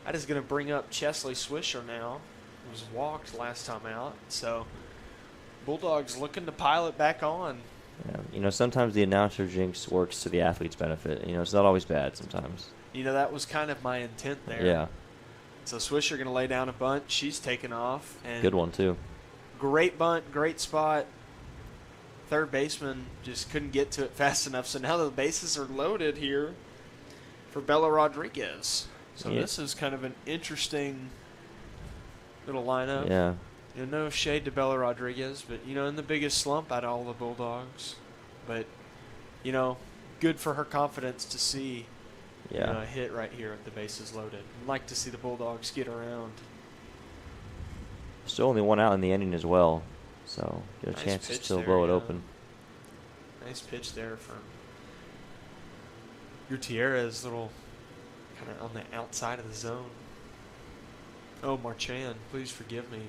[SPEAKER 2] that is going to bring up Chesley Swisher now, who was walked last time out. So Bulldogs looking to pile it back on.
[SPEAKER 8] Yeah, sometimes the announcer jinx works to the athlete's benefit. It's not always bad sometimes.
[SPEAKER 2] That was kind of my intent there.
[SPEAKER 8] Yeah.
[SPEAKER 2] So Swisher going to lay down a bunt. She's taken off. And
[SPEAKER 8] good one, too.
[SPEAKER 2] Great bunt, great spot. Third baseman just couldn't get to it fast enough. So now the bases are loaded here for Bella Rodriguez. So this is kind of an interesting little lineup.
[SPEAKER 8] Yeah.
[SPEAKER 2] No shade to Bella Rodriguez, but, in the biggest slump out of all the Bulldogs. But, good for her confidence to see a hit right here with the bases loaded. I'd like to see the Bulldogs get around.
[SPEAKER 8] Still only 1 out in the inning as well, so get a
[SPEAKER 2] Nice
[SPEAKER 8] chance to
[SPEAKER 2] pitch
[SPEAKER 8] still
[SPEAKER 2] there,
[SPEAKER 8] blow it open.
[SPEAKER 2] Nice pitch there from Gutierrez, little kind of on the outside of the zone. Oh, Marchand, please forgive me.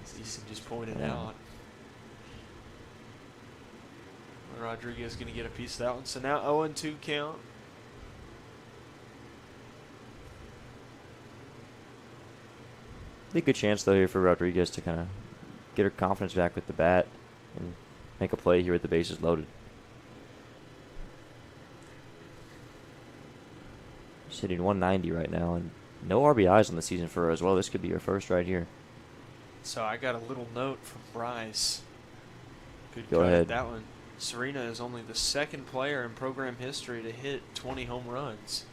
[SPEAKER 2] As Easton just pointed out. Rodriguez going to get a piece of that one. So now 0-2 count.
[SPEAKER 8] Be a good chance, though, here for Rodriguez to kind of get her confidence back with the bat and make a play here with the bases loaded. She's hitting 190 right now, and no RBIs on the season for her as well. This could be her first right here.
[SPEAKER 2] So I got a little note from Bryce. Good
[SPEAKER 8] Go
[SPEAKER 2] cut at
[SPEAKER 8] ahead.
[SPEAKER 2] that one. Serena is only the second player in program history to hit 20 home runs.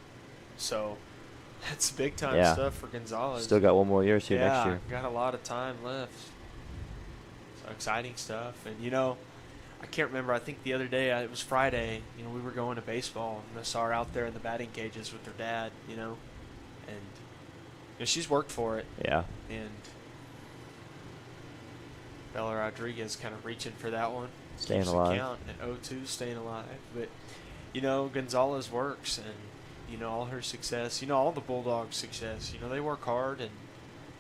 [SPEAKER 2] So that's big time stuff for Gonzalez.
[SPEAKER 8] Still got one more year here next year.
[SPEAKER 2] Got a lot of time left. So exciting stuff. And, you know, I can't remember. I think the other day, it was Friday, you know, we were going to baseball, and I saw her out there in the batting cages with her dad, you know. And you know, she's worked for it.
[SPEAKER 8] Yeah.
[SPEAKER 2] And Bella Rodriguez kind of reaching for that one.
[SPEAKER 8] Staying
[SPEAKER 2] Keeps
[SPEAKER 8] alive.
[SPEAKER 2] the count at 0-2, staying alive. But, you know, Gonzalez works, and, you know, all her success, you know, all the Bulldogs' success, you know, they work hard, and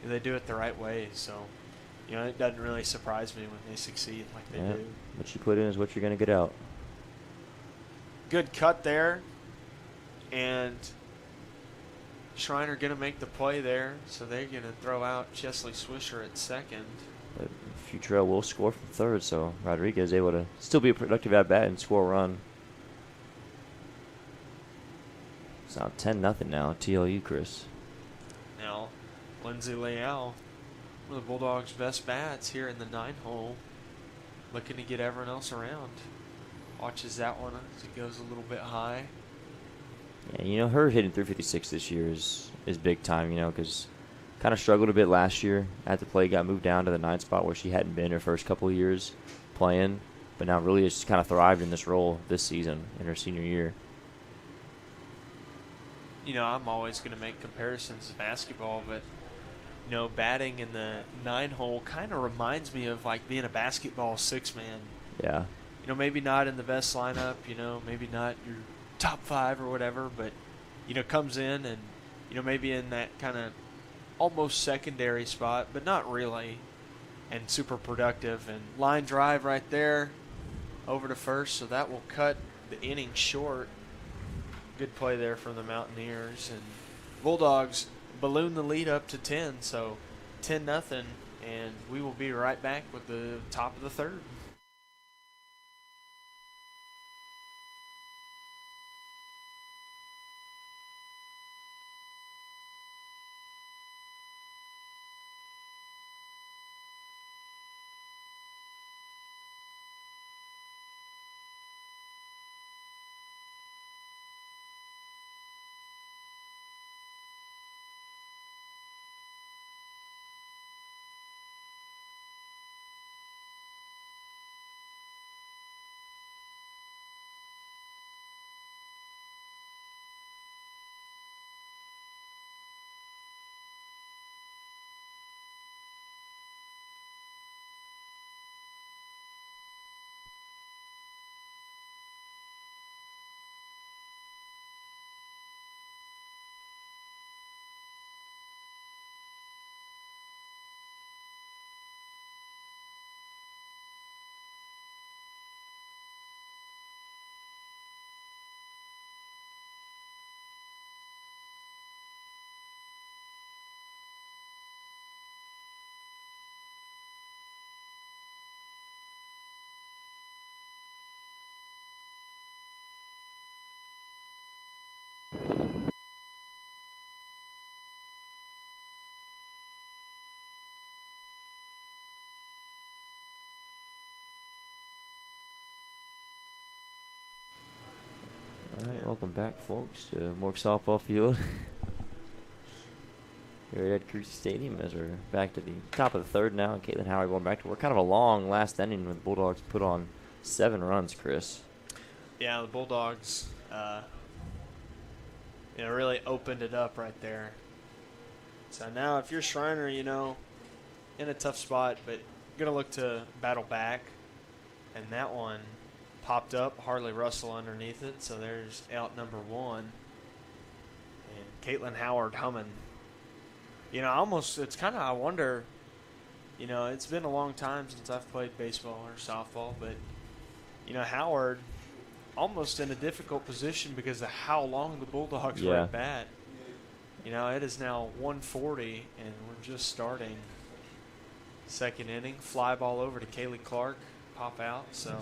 [SPEAKER 2] they do it the right way. So, you know, it doesn't really surprise me when they succeed like they do.
[SPEAKER 8] What you put in is what you're going to get out.
[SPEAKER 2] Good cut there. And Schreiner going to make the play there. So they're going to throw out Chesley Swisher at second.
[SPEAKER 8] But Futrell will score from third, so Rodriguez is able to still be a productive at bat and score a run. It's now 10-0 now, TLU, Chris.
[SPEAKER 2] Now, Lindsay Leal, one of the Bulldogs' best bats here in the 9-hole, looking to get everyone else around. Watches that one as it goes a little bit high.
[SPEAKER 8] Yeah, you know, her hitting 356 this year is big time, you know, because kind of struggled a bit last year at the plate, got moved down to the 9th spot where she hadn't been her first couple of years playing, but now really has kind of thrived in this role this season in her senior year.
[SPEAKER 2] You know, I'm always going to make comparisons to basketball, but, you know, batting in the 9-hole kind of reminds me of, like, being a basketball 6-man.
[SPEAKER 8] Yeah.
[SPEAKER 2] You know, maybe not in the best lineup, you know, maybe not your top 5 or whatever, but, you know, comes in and, you know, maybe in that kind of almost secondary spot, but not really, and super productive. And line drive right there over to first, so that will cut the inning short. Good play there from the Mountaineers. And Bulldogs balloon the lead up to 10, so 10-0, and we will be right back with the top of the third.
[SPEAKER 8] All right, welcome back, folks, to Mork Softball Field here at Creasy Stadium as we're back to the top of the third now, and Caitlin Howard going back to work. Kind of a long last inning when the Bulldogs put on 7 runs, Chris.
[SPEAKER 2] Yeah, the Bulldogs, you know, really opened it up right there. So now if you're Schreiner, you know, in a tough spot, but going to look to battle back. And that one popped up, Harley Russell underneath it, so there's out number 1. And Caitlin Howard humming. You know, it's kind of, I wonder, you know, it's been a long time since I've played baseball or softball, but, you know, Howard almost in a difficult position because of how long the Bulldogs were at bat. You know, it is now 1:40, and we're just starting. Second inning, fly ball over to Kaylee Clark, pop out. So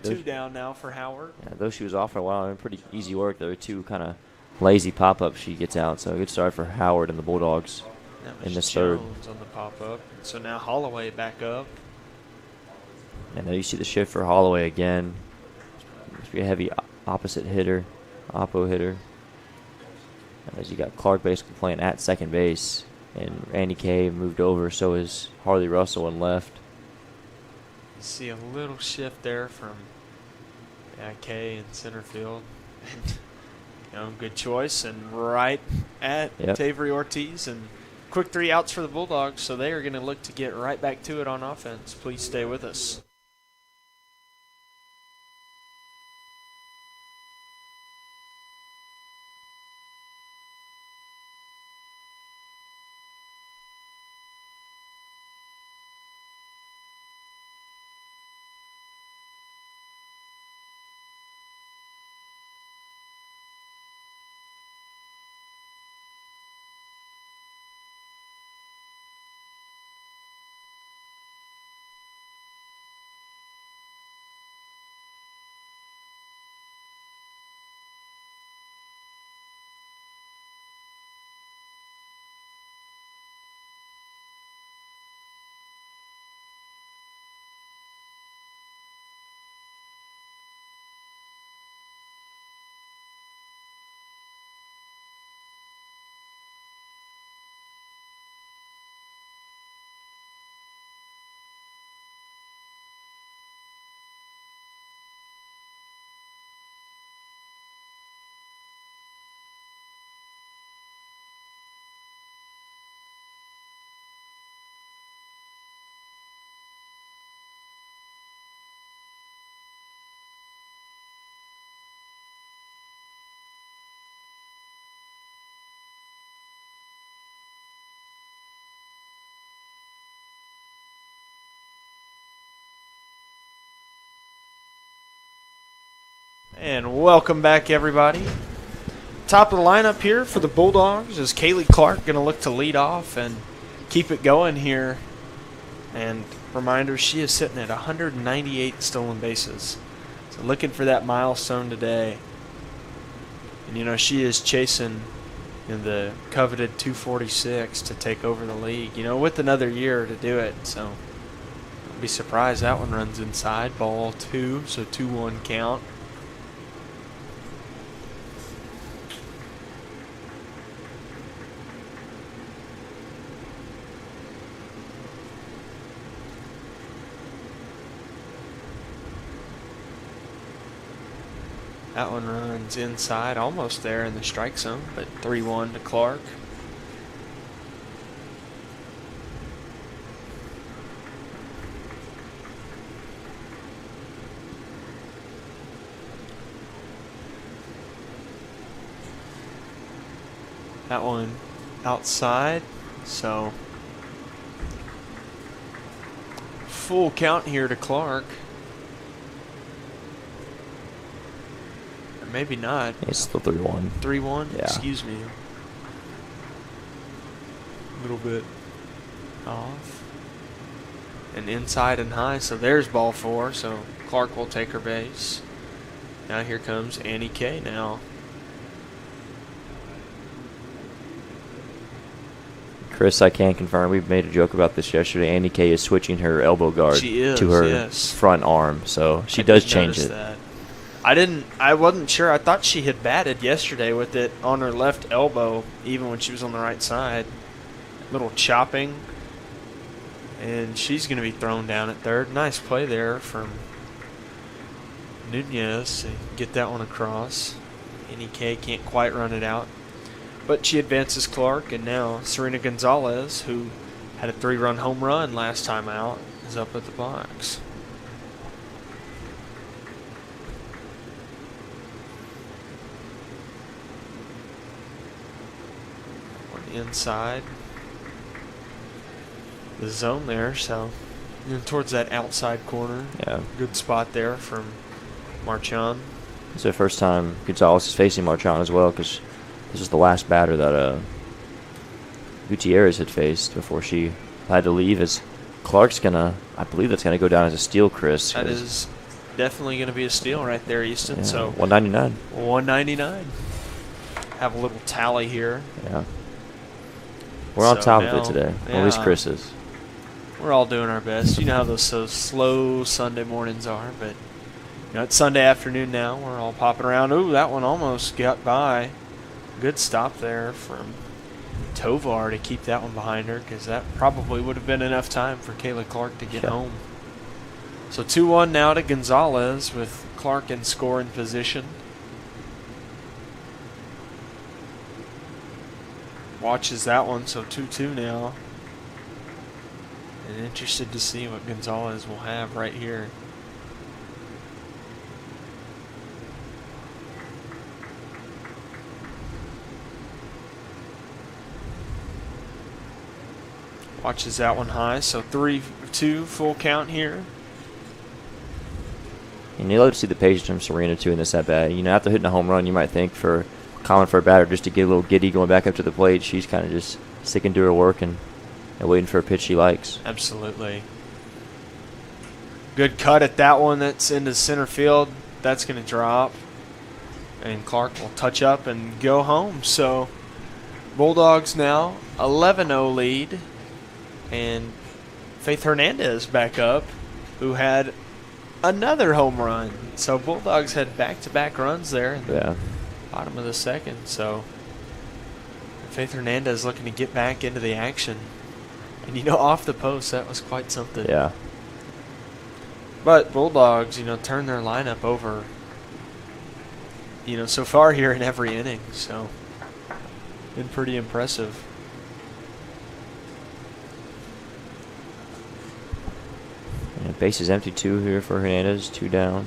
[SPEAKER 8] Those-
[SPEAKER 2] 2 down now for Howard.
[SPEAKER 8] Yeah, though she was off for a while, pretty easy work. There were 2 kind of lazy pop-ups she gets out. So a good start for Howard and the Bulldogs
[SPEAKER 2] That
[SPEAKER 8] in
[SPEAKER 2] was
[SPEAKER 8] this third.
[SPEAKER 2] Jones on the pop up. So now Holloway back up.
[SPEAKER 8] And there you see the shift for Holloway again. Must be a heavy opposite hitter, oppo hitter. And as you got Clark basically playing at second base, and Andy Kay moved over, so is Harley Russell and left.
[SPEAKER 2] You see a little shift there from Kay in center field. Good choice, and right at Tavery Ortiz, and quick 3 outs for the Bulldogs, so they are going to look to get right back to it on offense. Please stay with us. And welcome back, everybody. Top of the lineup here for the Bulldogs is Kaylee Clark, going to look to lead off and keep it going here. And reminder, she is sitting at 198 stolen bases. So looking for that milestone today. And, she is chasing the coveted 246 to take over the league, with another year to do it. So I'll be surprised that one runs inside. Ball 2, so 2-1 count. That one runs inside, almost there in the strike zone, but 3-1 to Clark. That one outside, so full count here to Clark. Maybe not.
[SPEAKER 8] It's still 3-1.
[SPEAKER 2] 3-1?
[SPEAKER 8] Yeah.
[SPEAKER 2] Excuse me. A little bit off. And inside and high, so there's ball 4, so Clark will take her base. Now here comes Annie Kay now.
[SPEAKER 8] Chris, I can confirm, we made a joke about this yesterday. Annie Kay is switching her elbow guard to her front arm, so she does change it.
[SPEAKER 2] That. I wasn't sure. I thought she had batted yesterday with it on her left elbow, even when she was on the right side. Little chopping. And she's going to be thrown down at third. Nice play there from Nunez to get that one across. NEK can't quite run it out. But she advances Clark, and now Serena Gonzalez, who had a 3-run home run last time out, is up at the box. Inside the zone there, so towards that outside corner.
[SPEAKER 8] Yeah.
[SPEAKER 2] Good spot there from Marchand.
[SPEAKER 8] It's the first time Gonzalez is facing Marchand as well, because this is the last batter that Gutierrez had faced before she had to leave, as Clark's I believe that's gonna go down as a steal, Chris.
[SPEAKER 2] That is definitely going to be a steal right there, Easton.
[SPEAKER 8] Yeah,
[SPEAKER 2] So
[SPEAKER 8] 199.
[SPEAKER 2] 199. Have a little tally here.
[SPEAKER 8] Yeah. We're on
[SPEAKER 2] So
[SPEAKER 8] top of
[SPEAKER 2] now-
[SPEAKER 8] it today. Well,
[SPEAKER 2] yeah.
[SPEAKER 8] at least Chris is.
[SPEAKER 2] We're all doing our best. You know how those so slow Sunday mornings are, but it's Sunday afternoon now. We're all popping around. Ooh, that one almost got by. Good stop there from Tovar to keep that one behind her, because that probably would have been enough time for Kayla Clark to get home. So 2-1 now to Gonzalez with Clark in scoring position. Watches that one, so 2-2 now. And interested to see what Gonzalez will have right here. Watches that one high, so 3-2 full count here.
[SPEAKER 8] And you love to see the patience from Serena too in this at bat. After hitting a home run, you might think common for a batter just to get a little giddy going back up to the plate. She's kind of just sticking to her work and waiting for a pitch she likes.
[SPEAKER 2] Absolutely. Good cut at that one. That's into center field. That's going to drop. And Clark will touch up and go home. So Bulldogs now 11-0 lead. And Faith Hernandez back up, who had another home run. So Bulldogs had back-to-back runs there in the bottom of the second. So Faith Hernandez looking to get back into the action. And, off the post, that was quite something.
[SPEAKER 8] Yeah.
[SPEAKER 2] But Bulldogs, turn their lineup over, so far here in every inning. So been pretty impressive.
[SPEAKER 8] And base is empty, 2 here for Hernandez, 2 down.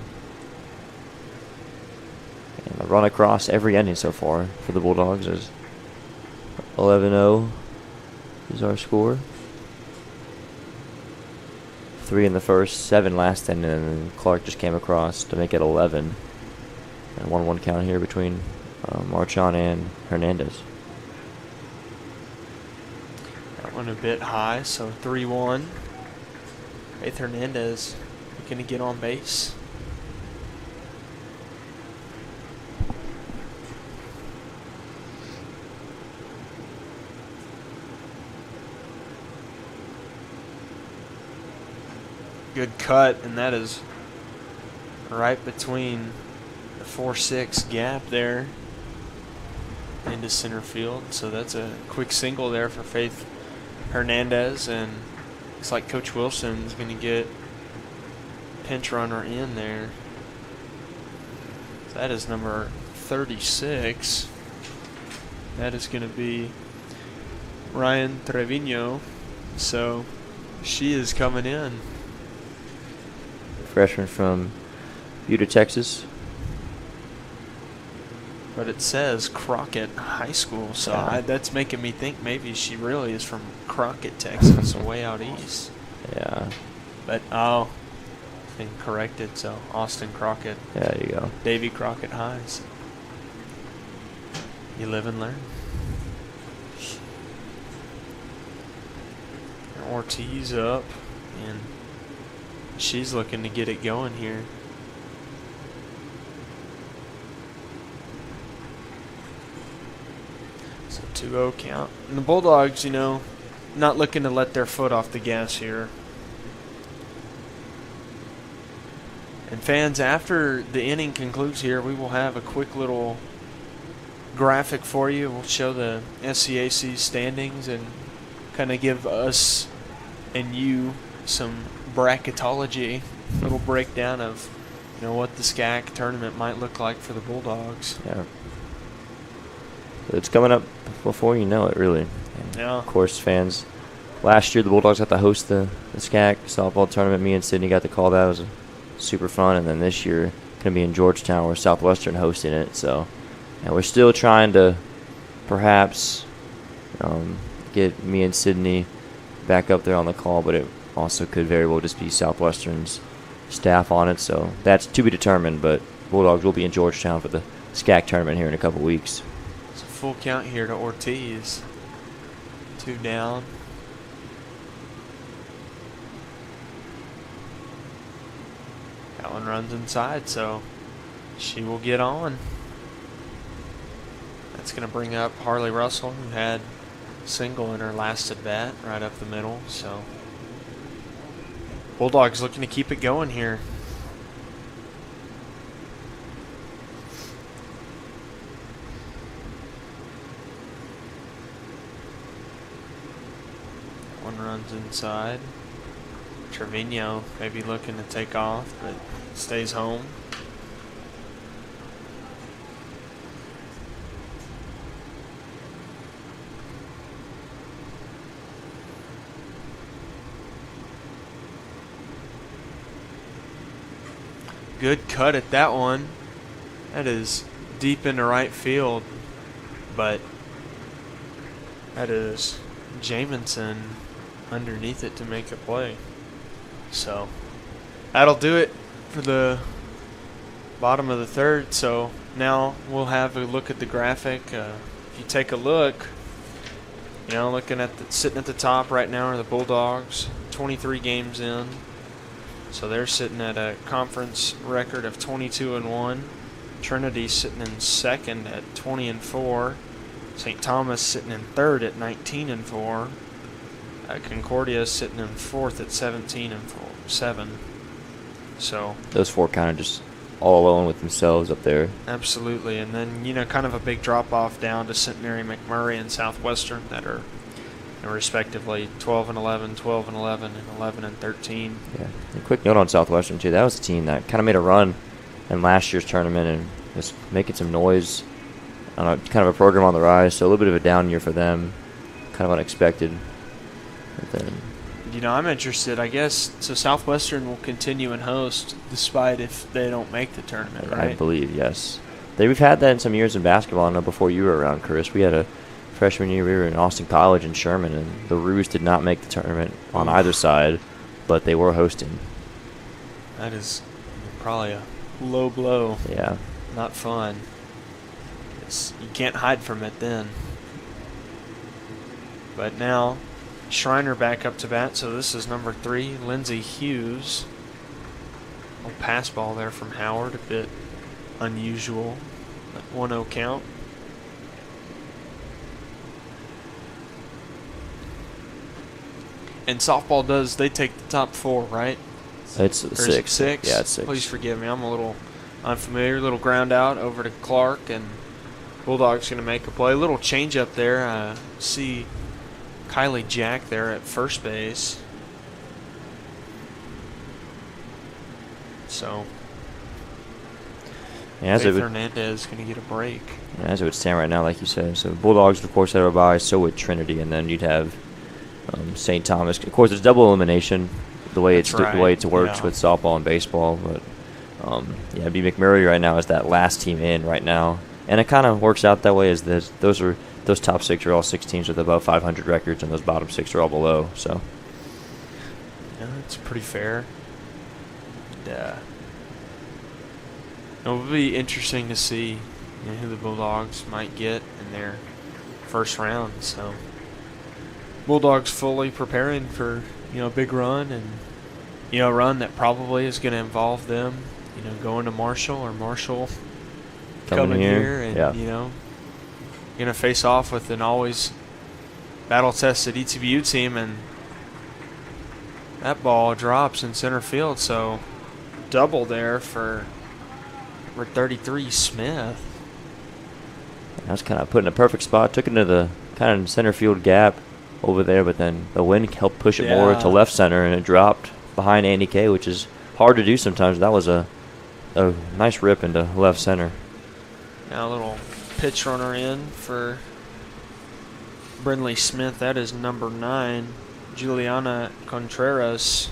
[SPEAKER 8] And a run across every inning so far for the Bulldogs is 11-0 is our score. 3 in the first, 7 last inning, and then Clark just came across to make it 11. And 1-1 count here between Marchand and Hernandez.
[SPEAKER 2] That one a bit high, so 3-1. Faith Hernandez looking to get on base. Good cut, and that is right between the 4-6 gap there into center field. So that's a quick single there for Faith Hernandez, and looks like Coach Wilson's going to get pinch runner in there. So that is number 36. That is going to be Ryan Trevino. So she is coming in.
[SPEAKER 8] Freshman from Buda, Texas.
[SPEAKER 2] But it says Crockett High School, so that's making me think maybe she really is from Crockett, Texas, way out east.
[SPEAKER 8] Yeah.
[SPEAKER 2] But, been corrected, so Austin Crockett.
[SPEAKER 8] There you go.
[SPEAKER 2] Davy Crockett Highs. You live and learn. Ortiz up, and she's looking to get it going here. So 2-0 count. And the Bulldogs, not looking to let their foot off the gas here. And fans, after the inning concludes here, we will have a quick little graphic for you. We'll show the SCAC standings and kind of give us and you some bracketology, little breakdown of what the SCAC tournament might look like for the Bulldogs.
[SPEAKER 8] Yeah. It's coming up before you know it, really. And
[SPEAKER 2] yeah.
[SPEAKER 8] Of course, fans, last year the Bulldogs got to host the SCAC softball tournament. Me and Sydney got to call that. It was super fun. And then this year, going to be in Georgetown where Southwestern hosting it. So, and we're still trying to perhaps get me and Sydney back up there on the call, but it also could very well just be Southwestern's staff on it. So that's to be determined, but Bulldogs will be in Georgetown for the SCAC tournament here in a couple weeks.
[SPEAKER 2] It's a full count here to Ortiz. 2 down. That one runs inside, so she will get on. That's going to bring up Harley Russell, who had single in her last at bat, right up the middle. So Bulldogs looking to keep it going here. One runs inside. Trevino maybe looking to take off, but stays home. Good cut at that one. That is deep into right field, but that is Jamison underneath it to make the play. So that'll do it for the bottom of the third. So now we'll have a look at the graphic. If you take a look, you know, looking at sitting at the top right now are the Bulldogs, 23 games in. So they're sitting at a conference record of 22-1. Trinity's sitting in second at 20-4. St. Thomas sitting in third at 19-4. Concordia's sitting in fourth at 17-7. So
[SPEAKER 8] those four kind of just all alone with themselves up there.
[SPEAKER 2] Absolutely. And then, you know, kind of a big drop off down to Centenary, McMurray, and Southwestern that are, you know, respectively 12-11, 12-11, and 11-13.
[SPEAKER 8] Yeah. A quick note on Southwestern too. That was a team that kind of made a run in last year's tournament and was making some noise. I don't know, kind of a program on the rise, so a little bit of a down year for them. Kind of unexpected. But then,
[SPEAKER 2] you know, I'm interested. I guess so. Southwestern will continue and host despite if they don't make the tournament, right?
[SPEAKER 8] I believe, yes. We've had that in some years in basketball. I know before you were around, Chris. We had a freshman year. We were in Austin College in Sherman, and the Roos did not make the tournament on either side, but they were hosting.
[SPEAKER 2] That is probably a low blow.
[SPEAKER 8] Yeah.
[SPEAKER 2] Not fun. You can't hide from it then. But now Schreiner back up to bat, so this is number 3, Lindsey Hughes. A pass ball there from Howard, a bit unusual. 1-0 count. And softball they take the top 4, right?
[SPEAKER 8] It's
[SPEAKER 2] Or
[SPEAKER 8] 6.
[SPEAKER 2] is it 6?
[SPEAKER 8] Yeah, it's 6.
[SPEAKER 2] Please forgive me, I'm a little unfamiliar. Little ground out over to Clark, and Bulldog's going to make a play. A little change up there. See Kylie Jack there at first base. So Faith Hernandez going to get a break.
[SPEAKER 8] As it would stand right now, like you said. So Bulldogs, of course, have a bye. So would Trinity, and then you'd have St. Thomas. Of course, it's double elimination the way it works with softball and baseball. But it'd be McMurray right now as that last team in right now. And it kind of works out that way as those top 6 are all 6 teams with above 500 records, and those bottom 6 are all below. So
[SPEAKER 2] yeah, that's pretty fair. It will be interesting to see who the Bulldogs might get in their first round. So Bulldogs fully preparing for a big run, and a run that probably is going to involve them going to Marshall, or Marshall coming here and going to face off with an always battle-tested ETBU team, and that ball drops in center field. So double there for number 33 Smith.
[SPEAKER 8] I was kind of put in a perfect spot. Took it into the kind of center field gap over there, but then the wind helped push it more to left center, and it dropped behind Andy K, which is hard to do sometimes. That was a nice rip into left center.
[SPEAKER 2] Now a little pitch runner in for Brindley Smith. That is number 9, Juliana Contreras,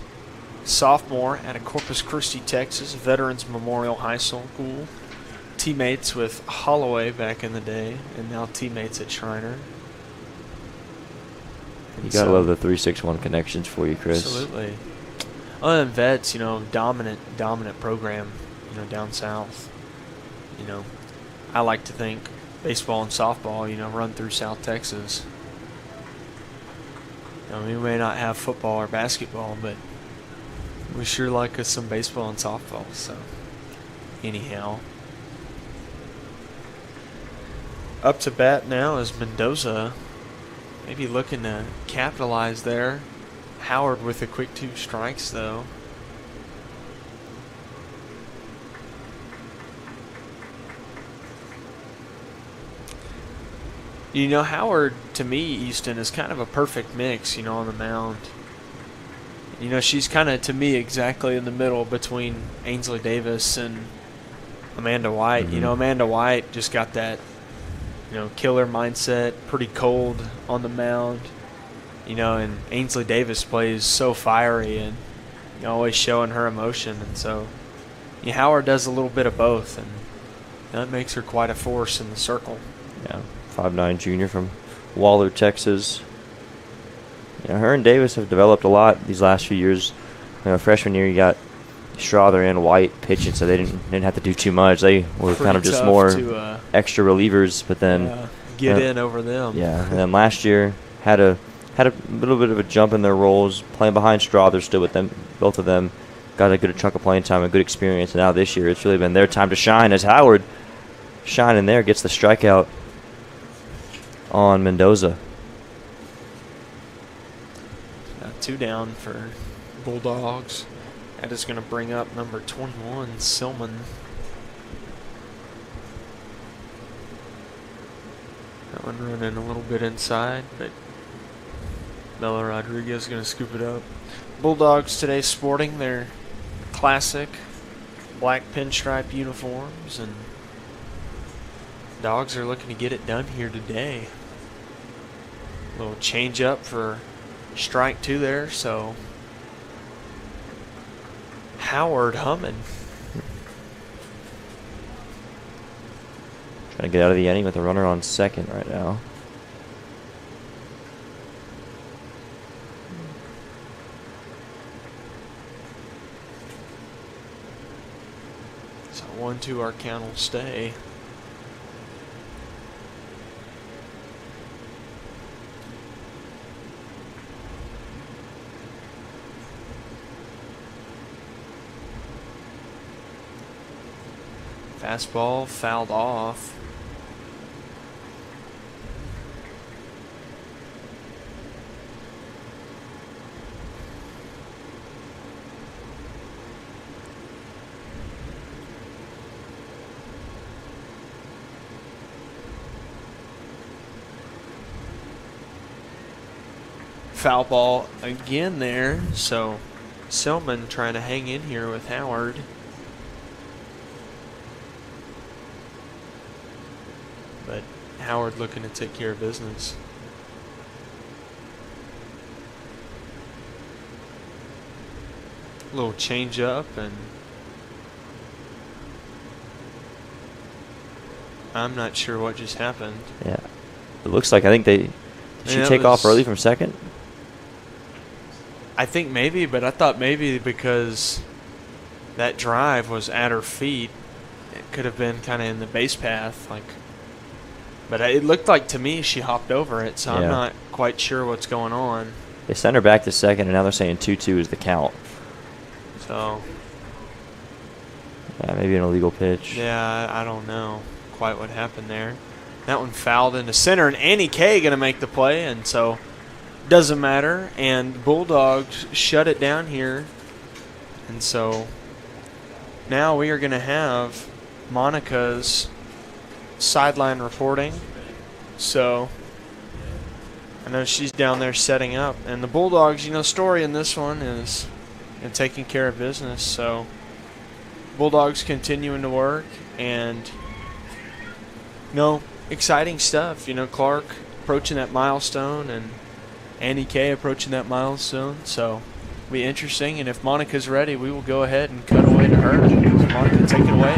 [SPEAKER 2] sophomore out of Corpus Christi, Texas, Veterans Memorial High School. Teammates with Holloway back in the day, and now teammates at Schreiner.
[SPEAKER 8] You gotta love the 3-6-1 connections for you, Chris.
[SPEAKER 2] Absolutely. Other than Vets, dominant program, down south. I like to think baseball and softball, run through South Texas. We may not have football or basketball, but We sure like us some baseball and softball, so anyhow. Up to bat now is Mendoza. Maybe looking to capitalize there. Howard with a quick 2 strikes, though. You know, Howard, to me, Easton, is kind of a perfect mix, on the mound. She's kind of, to me, exactly in the middle between Ainsley Davis and Amanda White.
[SPEAKER 8] Mm-hmm.
[SPEAKER 2] Amanda White just got that, killer mindset, pretty cold on the mound. And Ainsley Davis plays so fiery and always showing her emotion. And so Howard does a little bit of both, and that makes her quite a force in the circle.
[SPEAKER 8] Yeah, 5'9" junior from Waller, Texas. Her and Davis have developed a lot these last few years. Freshman year, you got Strother and White pitching, so they didn't have to do too much. They were
[SPEAKER 2] Pretty
[SPEAKER 8] kind of just
[SPEAKER 2] tough
[SPEAKER 8] more
[SPEAKER 2] to,
[SPEAKER 8] extra relievers, but then
[SPEAKER 2] get in over them.
[SPEAKER 8] Yeah, and then last year had a little bit of a jump in their roles, playing behind Strother still with them. Both of them got a good chunk of playing time and good experience. And now this year, it's really been their time to shine as Howard shining there, gets the strikeout on Mendoza.
[SPEAKER 2] Now 2 down for Bulldogs. That is going to bring up number 21, Silman. That one running a little bit inside, but Bella Rodriguez is going to scoop it up. Bulldogs today sporting their classic black pinstripe uniforms, and Dogs are looking to get it done here today. A little change up for strike 2 there, so Howard humming.
[SPEAKER 8] Trying to get out of the inning with a runner on second right now.
[SPEAKER 2] So 1-2, our count will stay. Fastball fouled off. Foul ball again there, so Silman trying to hang in here with Howard. But Howard looking to take care of business. A little change up, and I'm not sure what just happened.
[SPEAKER 8] Yeah. It looks like, did she take off early from second?
[SPEAKER 2] I think maybe, but I thought maybe because that drive was at her feet, it could have been kind of in the base path, but it looked like to me she hopped over it, so I'm not quite sure what's going on.
[SPEAKER 8] They sent her back to second, and now they're saying 2-2 is the count.
[SPEAKER 2] So
[SPEAKER 8] yeah, maybe an illegal pitch.
[SPEAKER 2] Yeah, I don't know quite what happened there. That one fouled into center, and Annie Kay going to make the play, and so doesn't matter. And Bulldogs shut it down here, and so now we are going to have Monica's sideline reporting. So I know she's down there setting up, and the Bulldogs, story in this one is taking care of business. So Bulldogs continuing to work, and exciting stuff. Clark approaching that milestone, and Annie Kay approaching that milestone. So it'll be interesting, and if Monica's ready, we will go ahead and cut away to her. Monica, take it away.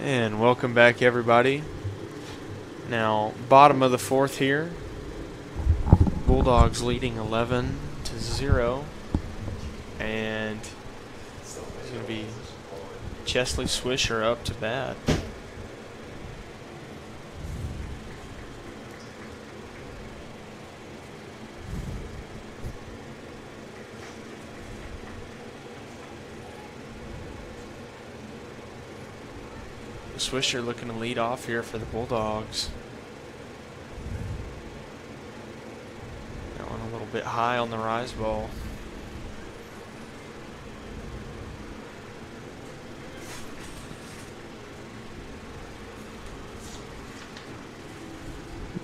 [SPEAKER 2] And welcome back, everybody. Now, bottom of the fourth here. Bulldogs leading 11-0. And it's going to be Chesley Swisher up to bat. Swisher looking to lead off here for the Bulldogs. That one a little bit high on the rise ball.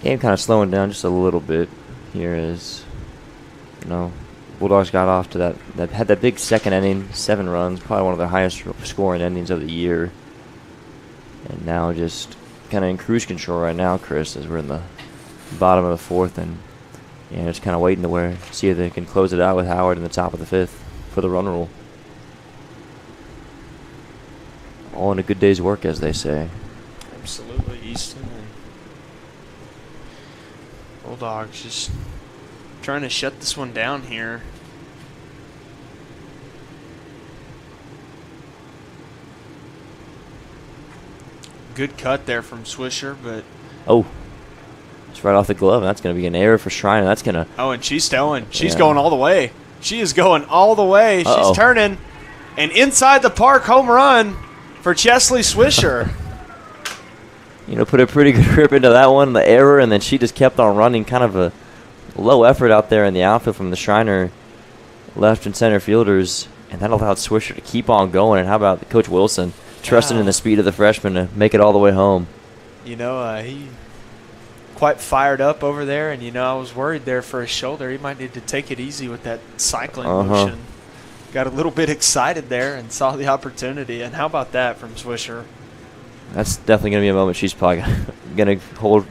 [SPEAKER 8] Game kind of slowing down just a little bit here as, Bulldogs got off to had that big second inning, 7 runs, probably one of the highest scoring endings of the year. And now just kind of in cruise control right now, Chris, as we're in the bottom of the fourth, and just kind of waiting to see if they can close it out with Howard in the top of the fifth for the run rule. All in a good day's work, as they say.
[SPEAKER 2] Absolutely, Easton. And Bulldogs just trying to shut this one down here. Good cut there from Swisher, but
[SPEAKER 8] it's right off the glove. That's going to be an error for Schreiner. That's going to.
[SPEAKER 2] And she's going. She's going all the way. She is going all the way. She's turning, and inside the park, home run for Chesley Swisher.
[SPEAKER 8] Put a pretty good grip into that one, the error, and then she just kept on running. Kind of a low effort out there in the outfield from the Schreiner left and center fielders, and that allowed Swisher to keep on going. And how about Coach Wilson? Trusting in the speed of the freshman to make it all the way home.
[SPEAKER 2] He quite fired up over there, and I was worried there for his shoulder. He might need to take it easy with that cycling motion. Got a little bit excited there and saw the opportunity. And how about that from Swisher?
[SPEAKER 8] That's definitely going to be a moment she's probably going to hold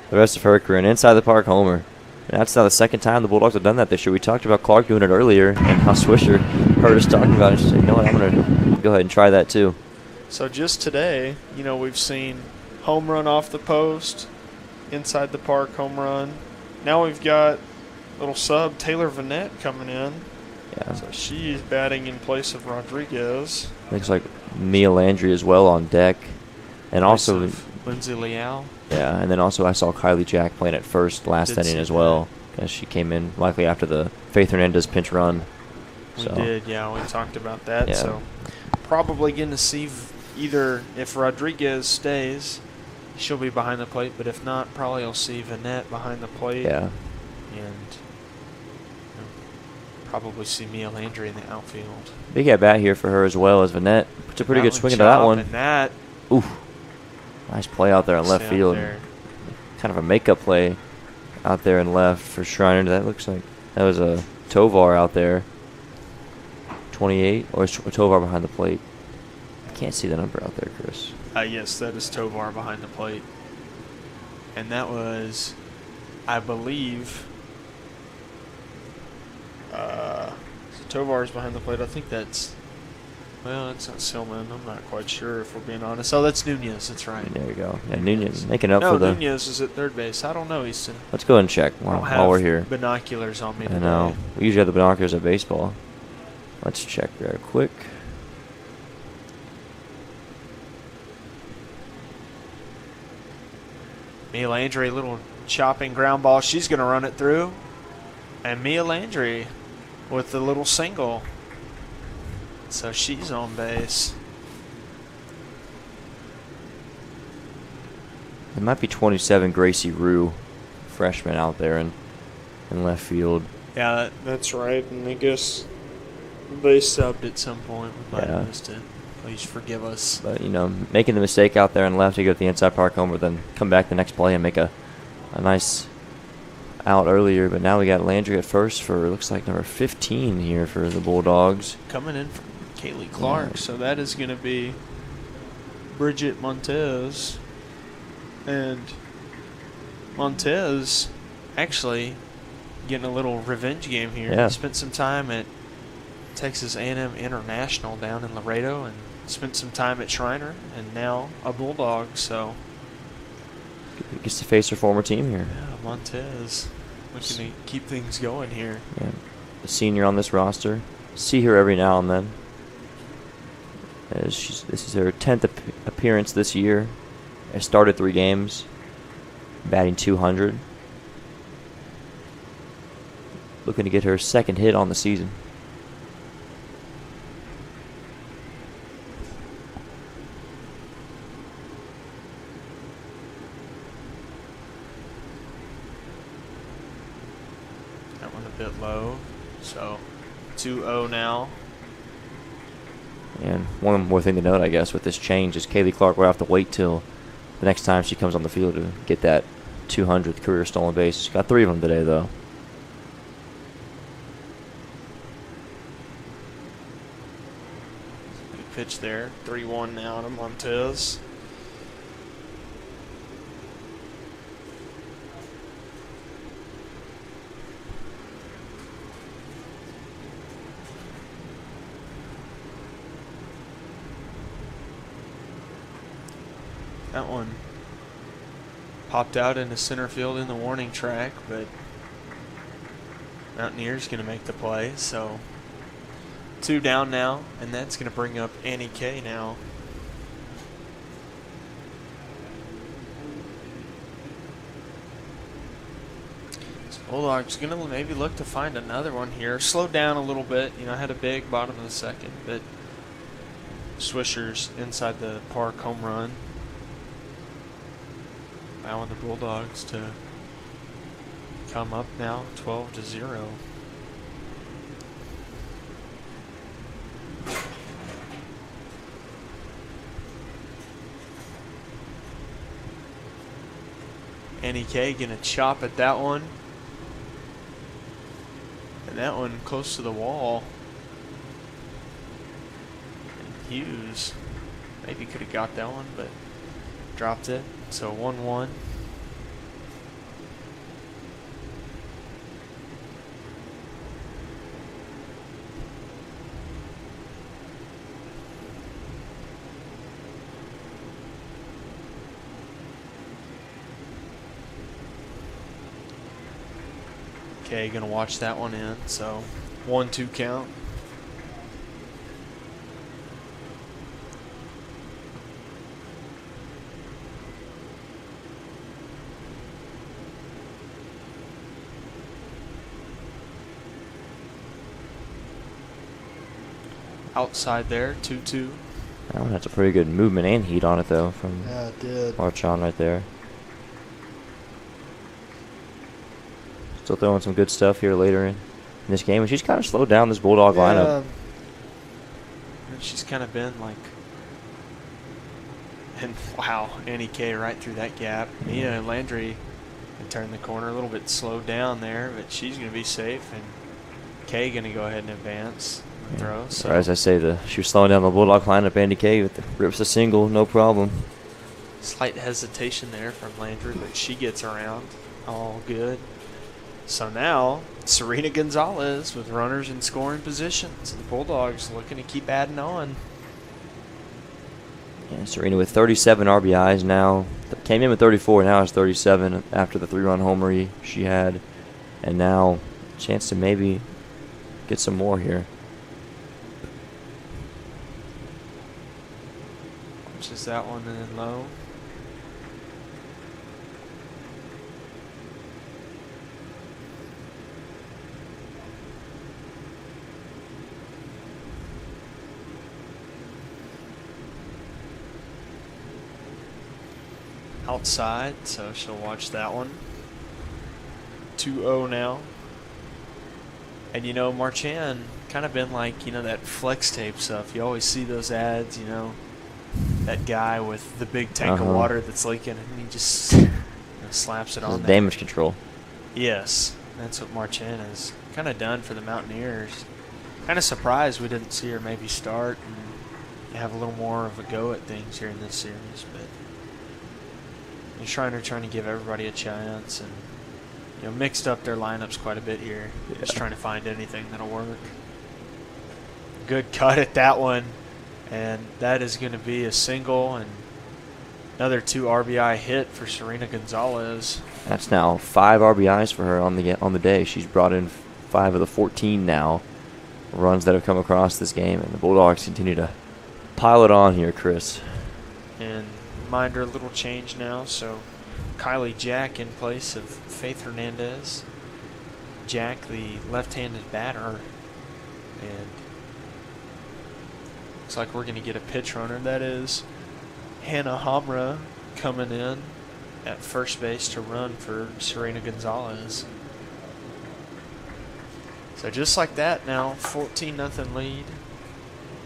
[SPEAKER 8] the rest of her career. An inside the park homer. And that's now the second time the Bulldogs have done that this year. We talked about Clark doing it earlier, and how Swisher heard us talking about it. She said, I'm going to go ahead and try that too.
[SPEAKER 2] So just today, we've seen home run off the post, inside the park home run. Now we've got little sub Taylor Vanette coming in.
[SPEAKER 8] Yeah.
[SPEAKER 2] So she's batting in place of Rodriguez.
[SPEAKER 8] Looks like Mia Landry as well on deck. And also
[SPEAKER 2] Lindsay Leal.
[SPEAKER 8] Yeah, and then also I saw Kylie Jack playing at first last inning as well, as she came in likely after the Faith Hernandez pinch run.
[SPEAKER 2] We did, we talked about that. Yeah. So probably going to see either if Rodriguez stays, she'll be behind the plate, but if not, probably I'll see Vanette behind the plate.
[SPEAKER 8] Yeah.
[SPEAKER 2] And probably see Mia Landry in the outfield.
[SPEAKER 8] Big at bat here for her as well as Vanette. Puts a pretty good swing into that one.
[SPEAKER 2] And that.
[SPEAKER 8] Oof. Nice play out there in left field. Kind of a makeup play out there in left for Schreiner. That looks like that was a Tovar out there. 28, or is Tovar behind the plate? I can't see the number out there, Chris.
[SPEAKER 2] Yes, that is Tovar behind the plate. And that was, I believe, Tovar's behind the plate. I think that's, that's not Silman. I'm not quite sure if we're being honest. Oh, that's Nunez. That's right.
[SPEAKER 8] There you go. Yeah, Nunez making up for the.
[SPEAKER 2] Nunez is at third base. I don't know, Easton.
[SPEAKER 8] Let's go ahead and check while we're here.
[SPEAKER 2] Binoculars on me today.
[SPEAKER 8] I know. We usually have the binoculars at baseball. Let's check real quick.
[SPEAKER 2] Mia Landry, little chopping ground ball. She's going to run it through. And Mia Landry with the little single. So she's on base.
[SPEAKER 8] It might be 27 Gracie Rue, freshman out there in left field.
[SPEAKER 2] Yeah, that's right. And I guess they subbed at some point. We might have missed it. Please forgive us.
[SPEAKER 8] But, making the mistake out there and left to go to the inside park homer, then come back the next play and make a nice out earlier. But now we got Landry at first for, looks like, number 15 here for the Bulldogs.
[SPEAKER 2] Coming in from Kaylee Clark. So that is going to be Bridget Montez. And Montez actually getting a little revenge game here.
[SPEAKER 8] Yeah.
[SPEAKER 2] He spent some time at Texas A&M International down in Laredo and spent some time at Schreiner and now a Bulldog, so.
[SPEAKER 8] Gets to face her former team here.
[SPEAKER 2] Yeah, Montez looking to keep things going here.
[SPEAKER 8] Yeah. A senior on this roster. See her every now and then. This is her 10th appearance this year. Has started 3 games, batting .200. Looking to get her second hit on the season.
[SPEAKER 2] That one a bit low, so 2-0 now.
[SPEAKER 8] And one more thing to note, I guess, with this change is Kaylee Clark will have to wait till the next time she comes on the field to get that 200th career stolen base. She's got 3 of them today, though.
[SPEAKER 2] Good pitch there. 3-1 now to Montez. That one popped out into center field in the warning track, but Mountaineers going to make the play. So 2 down now, and that's going to bring up Annie Kay now. So Bulldogs going to maybe look to find another one here. Slowed down a little bit. You know, had a big bottom of the second, but Swisher's inside the park home run. Allowing the Bulldogs to come up now 12-0. Annie Kay gonna chop at that one. And that one close to the wall. And Hughes maybe could have got that one, but dropped it. So 1-1. Okay, gonna watch that one in. So 1-2 count. Outside there, 2-2.
[SPEAKER 8] That one has a pretty good movement and heat on it, though, from
[SPEAKER 2] it did.
[SPEAKER 8] Marchon right there. Still throwing some good stuff here later in this game. And she's kind of slowed down this Bulldog lineup.
[SPEAKER 2] And she's kind of been like, and wow, Annie Kay right through that gap. Mia Landry can turn the corner, a little bit slowed down there, but she's going to be safe. And Kay going to go ahead and advance. Throw, so.
[SPEAKER 8] Or as I say, she was slowing down the Bulldog lineup. Andy Kay with the rips a single, no problem.
[SPEAKER 2] Slight hesitation there from Landry, but she gets around. All good. So now, Serena Gonzalez with runners in scoring positions. The Bulldogs looking to keep adding on.
[SPEAKER 8] And Serena with 37 RBIs now. Came in with 34, now has 37 after the 3-run homer she had. And now, a chance to maybe get some more here.
[SPEAKER 2] Just that one and then low. Outside, so she'll watch that one. 2-0 now. And you know, Marchand kind of been like, you know, that flex tape stuff. You always see those ads, you know. That guy with the big tank of water that's leaking, and he just slaps it on there.
[SPEAKER 8] Damage control.
[SPEAKER 2] Yes, that's what Marchand has kind of done for the Mountaineers. Kind of surprised we didn't see her maybe start and have a little more of a go at things here in this series. But Schreiner trying to give everybody a chance, and you know, mixed up their lineups quite a bit here. Just trying to find anything that'll work. Good cut at that one. And that is going to be a single and another 2 RBI hit for Serena Gonzalez.
[SPEAKER 8] That's now 5 RBIs for her on the day. She's brought in 5 of the 14 now runs that have come across this game, and the Bulldogs continue to pile it on here, Chris.
[SPEAKER 2] And reminder, a little change now. So Kylie Jack in place of Faith Hernandez. Jack, the left-handed batter, and looks like we're going to get a pitch runner. That is Hannah Hamra coming in at first base to run for Serena Gonzalez. So just like that now, 14-0 lead.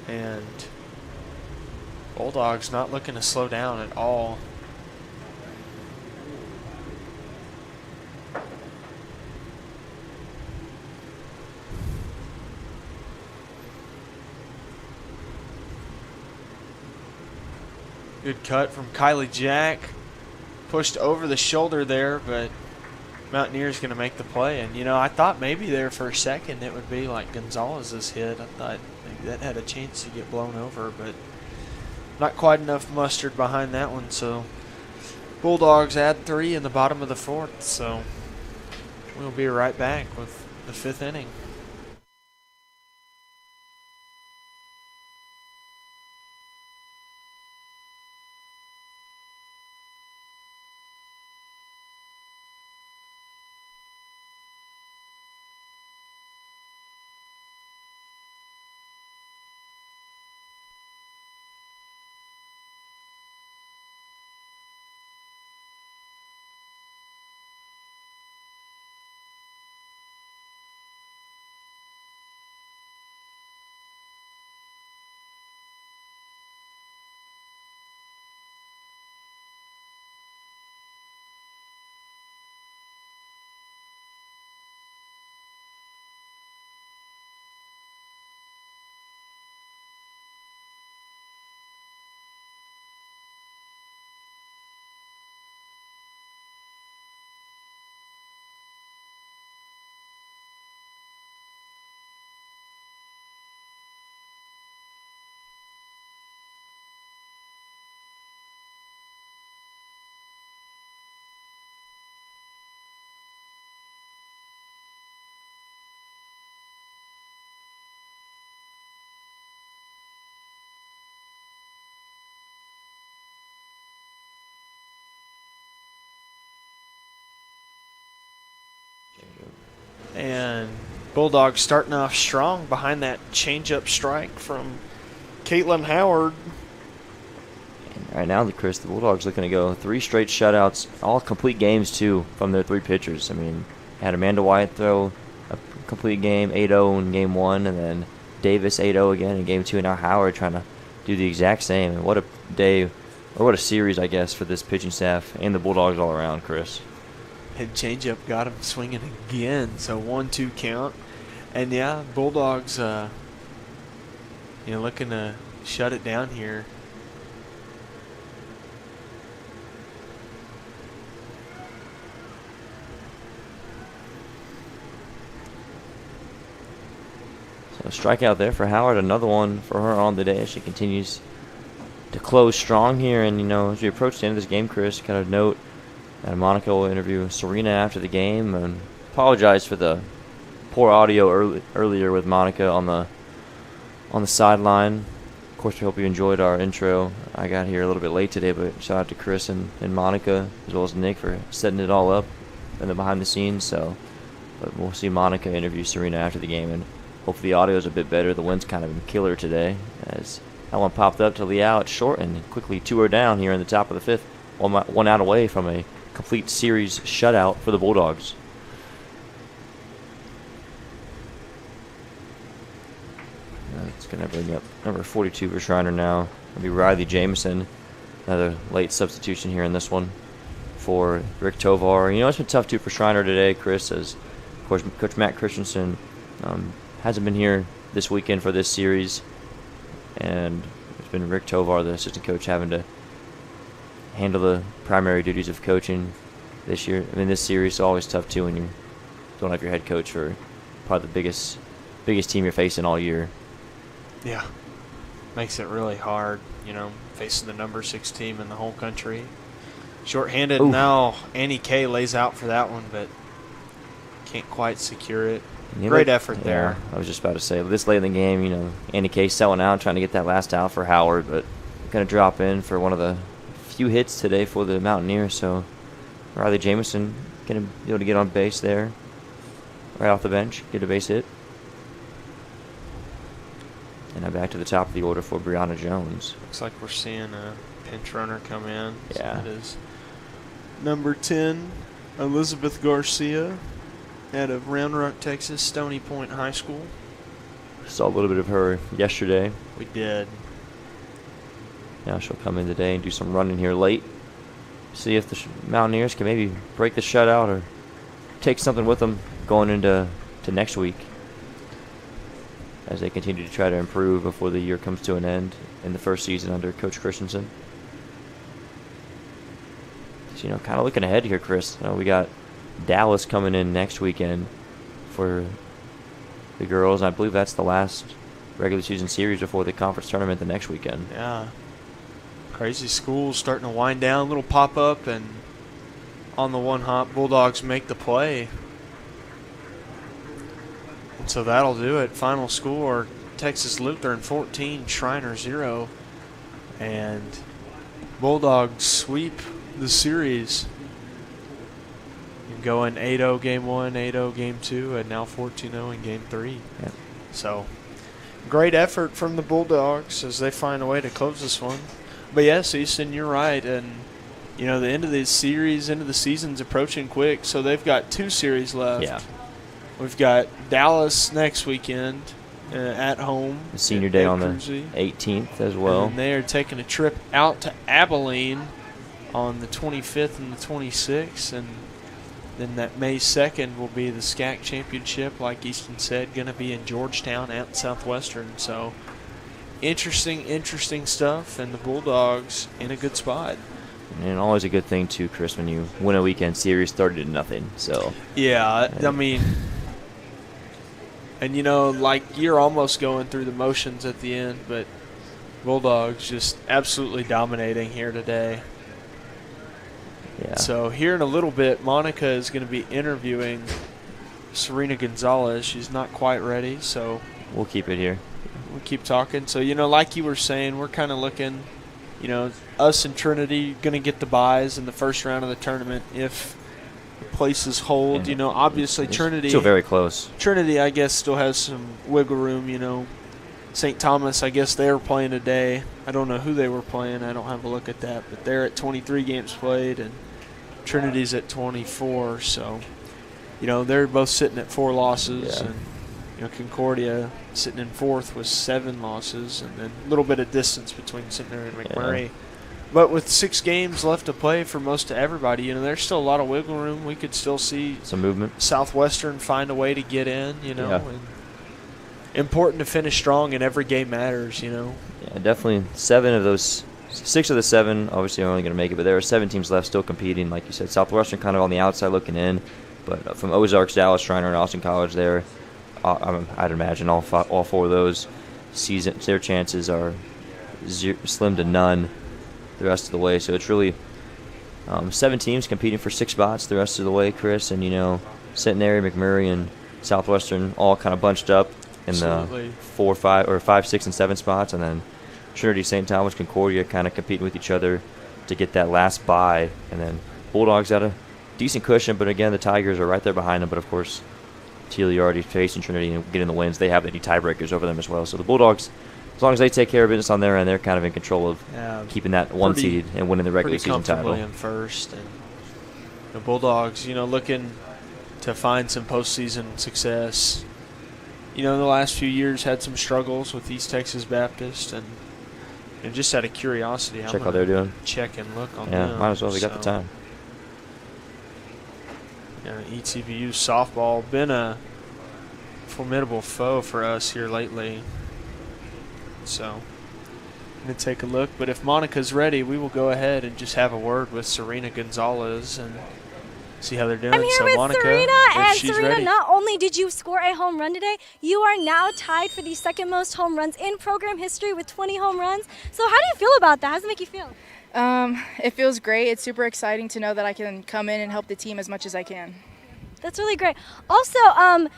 [SPEAKER 2] And Bulldogs not looking to slow down at all. Good cut from Kylie Jack. Pushed over the shoulder there, but Mountaineers going to make the play. And, you know, I thought maybe there for a second it would be like Gonzalez's hit. I thought maybe that had a chance to get blown over, but not quite enough mustard behind that one. So Bulldogs add 3 in the bottom of the 4th. So we'll be right back with the 5th inning. And Bulldogs starting off strong behind that changeup strike from Caitlin Howard.
[SPEAKER 8] And right now, Chris, the Bulldogs looking to go 3 straight shutouts, all complete games too from their 3 pitchers. I mean, had Amanda White throw a complete game, 8-0 in game 1, and then Davis 8-0 again in game 2, and now Howard trying to do the exact same. And what a day, or what a series, I guess, for this pitching staff and the Bulldogs all around, Chris.
[SPEAKER 2] Head changeup got him swinging again, so 1-2 count. And yeah, Bulldogs, looking to shut it down here.
[SPEAKER 8] So a strikeout there for Howard, another one for her on the day. She continues to close strong here, and as we approach the end of this game, Chris, kind of note. And Monica will interview Serena after the game, and apologize for the poor audio earlier with Monica on the sideline. Of course, we hope you enjoyed our intro. I got here a little bit late today, but shout out to Chris and Monica as well as Nick for setting it all up and the behind the scenes. But we'll see Monica interview Serena after the game, and hopefully the audio is a bit better. The wind's kind of been killer today, as that one popped up to Lee out short and quickly 2 are down here in the top of the 5th. One out away from a complete series shutout for the Bulldogs. It's going to bring up number 42 for Schreiner now. It'll be Riley Jameson, another late substitution here in this one for Rick Tovar. It's been tough too for Schreiner today, Chris, as of course Coach Matt Christensen hasn't been here this weekend for this series, and it's been Rick Tovar, the assistant coach, having to handle the primary duties of coaching this year. This series is always tough too when you don't have your head coach for probably the biggest team you're facing all year.
[SPEAKER 2] Yeah. Makes it really hard, facing the number 6 team in the whole country. Short-handed now, Annie Kay lays out for that one, but can't quite secure it. Great effort there.
[SPEAKER 8] I was just about to say, this late in the game, Annie Kay selling out, trying to get that last out for Howard, but going to drop in for one of the few hits today for the Mountaineers. So Riley Jamison going to be able to get on base there, right off the bench, get a base hit. And now back to the top of the order for Brianna Jones.
[SPEAKER 2] Looks like we're seeing a pinch runner come in.
[SPEAKER 8] Yeah.
[SPEAKER 2] So that is number 10, Elizabeth Garcia, out of Round Rock, Texas, Stony Point High School.
[SPEAKER 8] Saw a little bit of her yesterday.
[SPEAKER 2] We did.
[SPEAKER 8] Now she'll come in today and do some running here late. See if the Mountaineers can maybe break the shutout or take something with them going into next week, as they continue to try to improve before the year comes to an end in the first season under Coach Christensen. So, kind of looking ahead here, Chris. We got Dallas coming in next weekend for the girls. I believe that's the last regular season series before the conference tournament the next weekend.
[SPEAKER 2] Yeah. Crazy schools starting to wind down. Little pop-up, and on the one hop, Bulldogs make the play. And so that'll do it. Final score, Texas Lutheran 14, Schreiner 0. And Bulldogs sweep the series. And going 8-0 game 1, 8-0 game 2, and now 14-0 in game 3.
[SPEAKER 8] Yep.
[SPEAKER 2] So great effort from the Bulldogs as they find a way to close this one. But yes, Easton, you're right. And, the end of this series, end of the season's approaching quick. So they've got 2 series left.
[SPEAKER 8] Yeah.
[SPEAKER 2] We've got Dallas next weekend at home.
[SPEAKER 8] The senior day on the
[SPEAKER 2] Cruzy.
[SPEAKER 8] 18th as well.
[SPEAKER 2] And they are taking a trip out to Abilene on the 25th and the 26th. And then that May 2nd will be the SCAC Championship, like Easton said, going to be in Georgetown at Southwestern. So interesting stuff, and the Bulldogs in a good spot.
[SPEAKER 8] And always a good thing, too, Chris, when you win a weekend series 30-0. So
[SPEAKER 2] yeah, I mean, and you're almost going through the motions at the end, but Bulldogs just absolutely dominating here today.
[SPEAKER 8] Yeah.
[SPEAKER 2] So here in a little bit, Monica is going to be interviewing Serena Gonzalez. She's not quite ready, so
[SPEAKER 8] we'll keep it here.
[SPEAKER 2] We'll keep talking. So, like you were saying, we're kind of looking, us and Trinity going to get the buys in the first round of the tournament if the places hold.
[SPEAKER 8] And
[SPEAKER 2] obviously Trinity.
[SPEAKER 8] Still very close.
[SPEAKER 2] Trinity, I guess, still has some wiggle room, St. Thomas, I guess they were playing today. I don't know who they were playing. I don't have a look at that. But they're at 23 games played, and Trinity's at 24. So, they're both sitting at 4 losses.
[SPEAKER 8] Yeah.
[SPEAKER 2] And, Concordia sitting in 4th with 7 losses, and then a little bit of distance between Sintner and McMurray.
[SPEAKER 8] Yeah.
[SPEAKER 2] But with 6 games left to play for most of everybody, there's still a lot of wiggle room. We could still see
[SPEAKER 8] some movement.
[SPEAKER 2] Southwestern find a way to get in,
[SPEAKER 8] Yeah.
[SPEAKER 2] And important to finish strong, and every game matters,
[SPEAKER 8] Yeah, definitely 7 of those, 6 of the 7 obviously are only going to make it, but there are 7 teams left still competing. Like you said, Southwestern kind of on the outside looking in, but from Ozarks, Dallas, Schreiner, and Austin College there, I'd imagine all 4 of those their chances are slim to none the rest of the way. So it's really 7 teams competing for 6 spots the rest of the way, Chris. And, Centenary, McMurray, and Southwestern all kind of bunched up in
[SPEAKER 2] Absolutely.
[SPEAKER 8] the 4, 5, 6, and 7 spots. And then Trinity, St. Thomas, Concordia kind of competing with each other to get that last bye. And then Bulldogs got a decent cushion, but again, the Tigers are right there behind them. But, of course, TLU already facing Trinity and getting the wins. They have any tiebreakers over them as well. So the Bulldogs, as long as they take care of business on their end, they're kind of in control of keeping that 1 seed and winning the regular season title.
[SPEAKER 2] Pretty comfortably in first. And the Bulldogs, looking to find some postseason success. In the last few years had some struggles with East Texas Baptist, and just out of curiosity,
[SPEAKER 8] Check how they're doing.
[SPEAKER 2] Check and look on
[SPEAKER 8] Yeah,
[SPEAKER 2] them.
[SPEAKER 8] might as well. They got the time.
[SPEAKER 2] ETBU softball been a formidable foe for us here lately. So I'm going to take a look. But if Monica's ready, we will go ahead and just have a word with Serena Gonzalez and see how they're doing.
[SPEAKER 3] I'm here
[SPEAKER 2] so
[SPEAKER 3] with
[SPEAKER 2] Monica,
[SPEAKER 3] Serena,
[SPEAKER 2] if
[SPEAKER 3] and
[SPEAKER 2] she's
[SPEAKER 3] Serena,
[SPEAKER 2] ready.
[SPEAKER 3] not only did you score a home run today, you are now tied for the second most home runs in program history with 20 home runs. So how do you feel about that? How does it make you feel?
[SPEAKER 9] It feels great. It's super exciting to know that I can come in and help the team as much as I can.
[SPEAKER 3] That's really great. Also,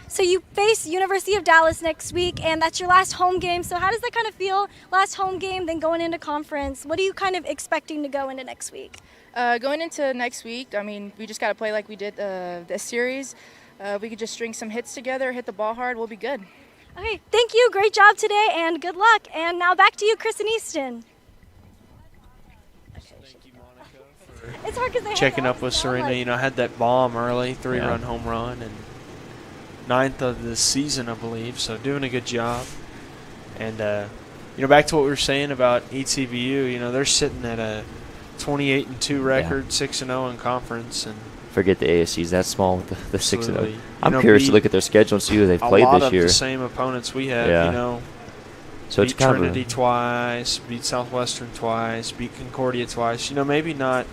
[SPEAKER 3] so you face University of Dallas next week, and that's your last home game. So how does that kind of feel, last home game, then going into conference? What are you kind of expecting to go into next week?
[SPEAKER 9] Going into next week, I mean, we just got to play like we did this series. We could just string some hits together, hit the ball hard, we'll be good.
[SPEAKER 3] Okay, thank you. Great job today, and good luck. And now back to you, Chris and Easton.
[SPEAKER 2] Thank you, Monica,
[SPEAKER 3] It's hard because they
[SPEAKER 2] checking up with Serena. You know, had that bomb early, 3-run home run, and 9th of the season, I believe. So doing a good job. And you know, back to what we were saying about ETBU. You know, they're sitting at a 28-2 record, 6-0 in conference, and
[SPEAKER 8] Forget the ASCs. That's small with the 6-0.
[SPEAKER 2] absolutely.
[SPEAKER 8] I'm
[SPEAKER 2] You know,
[SPEAKER 8] curious to
[SPEAKER 2] beat
[SPEAKER 8] look at their schedule and see who they've
[SPEAKER 2] a
[SPEAKER 8] played
[SPEAKER 2] lot
[SPEAKER 8] this
[SPEAKER 2] of
[SPEAKER 8] year.
[SPEAKER 2] the same opponents we have.
[SPEAKER 8] Yeah.
[SPEAKER 2] You know,
[SPEAKER 8] So it's
[SPEAKER 2] beat
[SPEAKER 8] kind
[SPEAKER 2] Trinity
[SPEAKER 8] of
[SPEAKER 2] twice, beat Southwestern twice, beat Concordia twice. You know, maybe not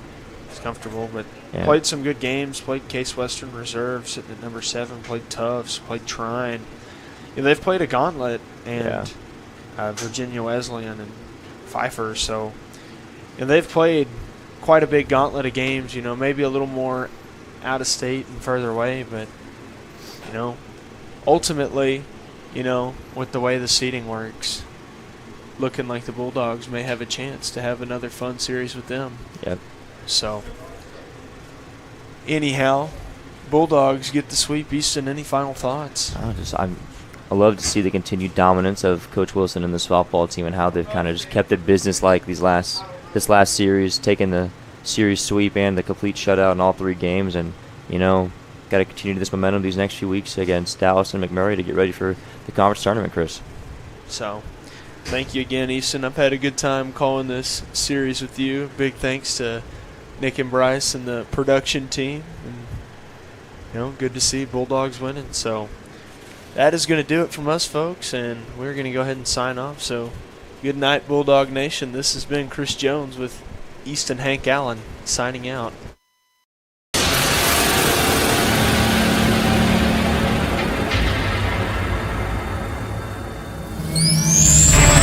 [SPEAKER 2] as comfortable, but played some good games. Played Case Western Reserve, sitting at number 7. Played Tufts, played Trine. You know, they've played a gauntlet, and Virginia Wesleyan and Pfeiffer. So, you know, they've played quite a big gauntlet of games. You know, maybe a little more out of state and further away, but you know, ultimately, you know, with the way the seeding works, looking like the Bulldogs may have a chance to have another fun series with them.
[SPEAKER 8] Yep.
[SPEAKER 2] So, anyhow, Bulldogs get the sweep. Easton, any final thoughts?
[SPEAKER 8] I love to see the continued dominance of Coach Wilson and the softball team and how they've kind of just kept it business-like this last series, taking the series sweep and the complete shutout in all 3 games, and you know, got to continue this momentum these next few weeks against Dallas and McMurray to get ready for the conference tournament, Chris.
[SPEAKER 2] So, thank you again, Easton. I've had a good time calling this series with you. Big thanks to Nick and Bryce and the production team. And, you know, good to see Bulldogs winning. So, that is going to do it from us, folks, and we're going to go ahead and sign off. So, good night, Bulldog Nation. This has been Chris Jones with Easton Hank Allen signing out.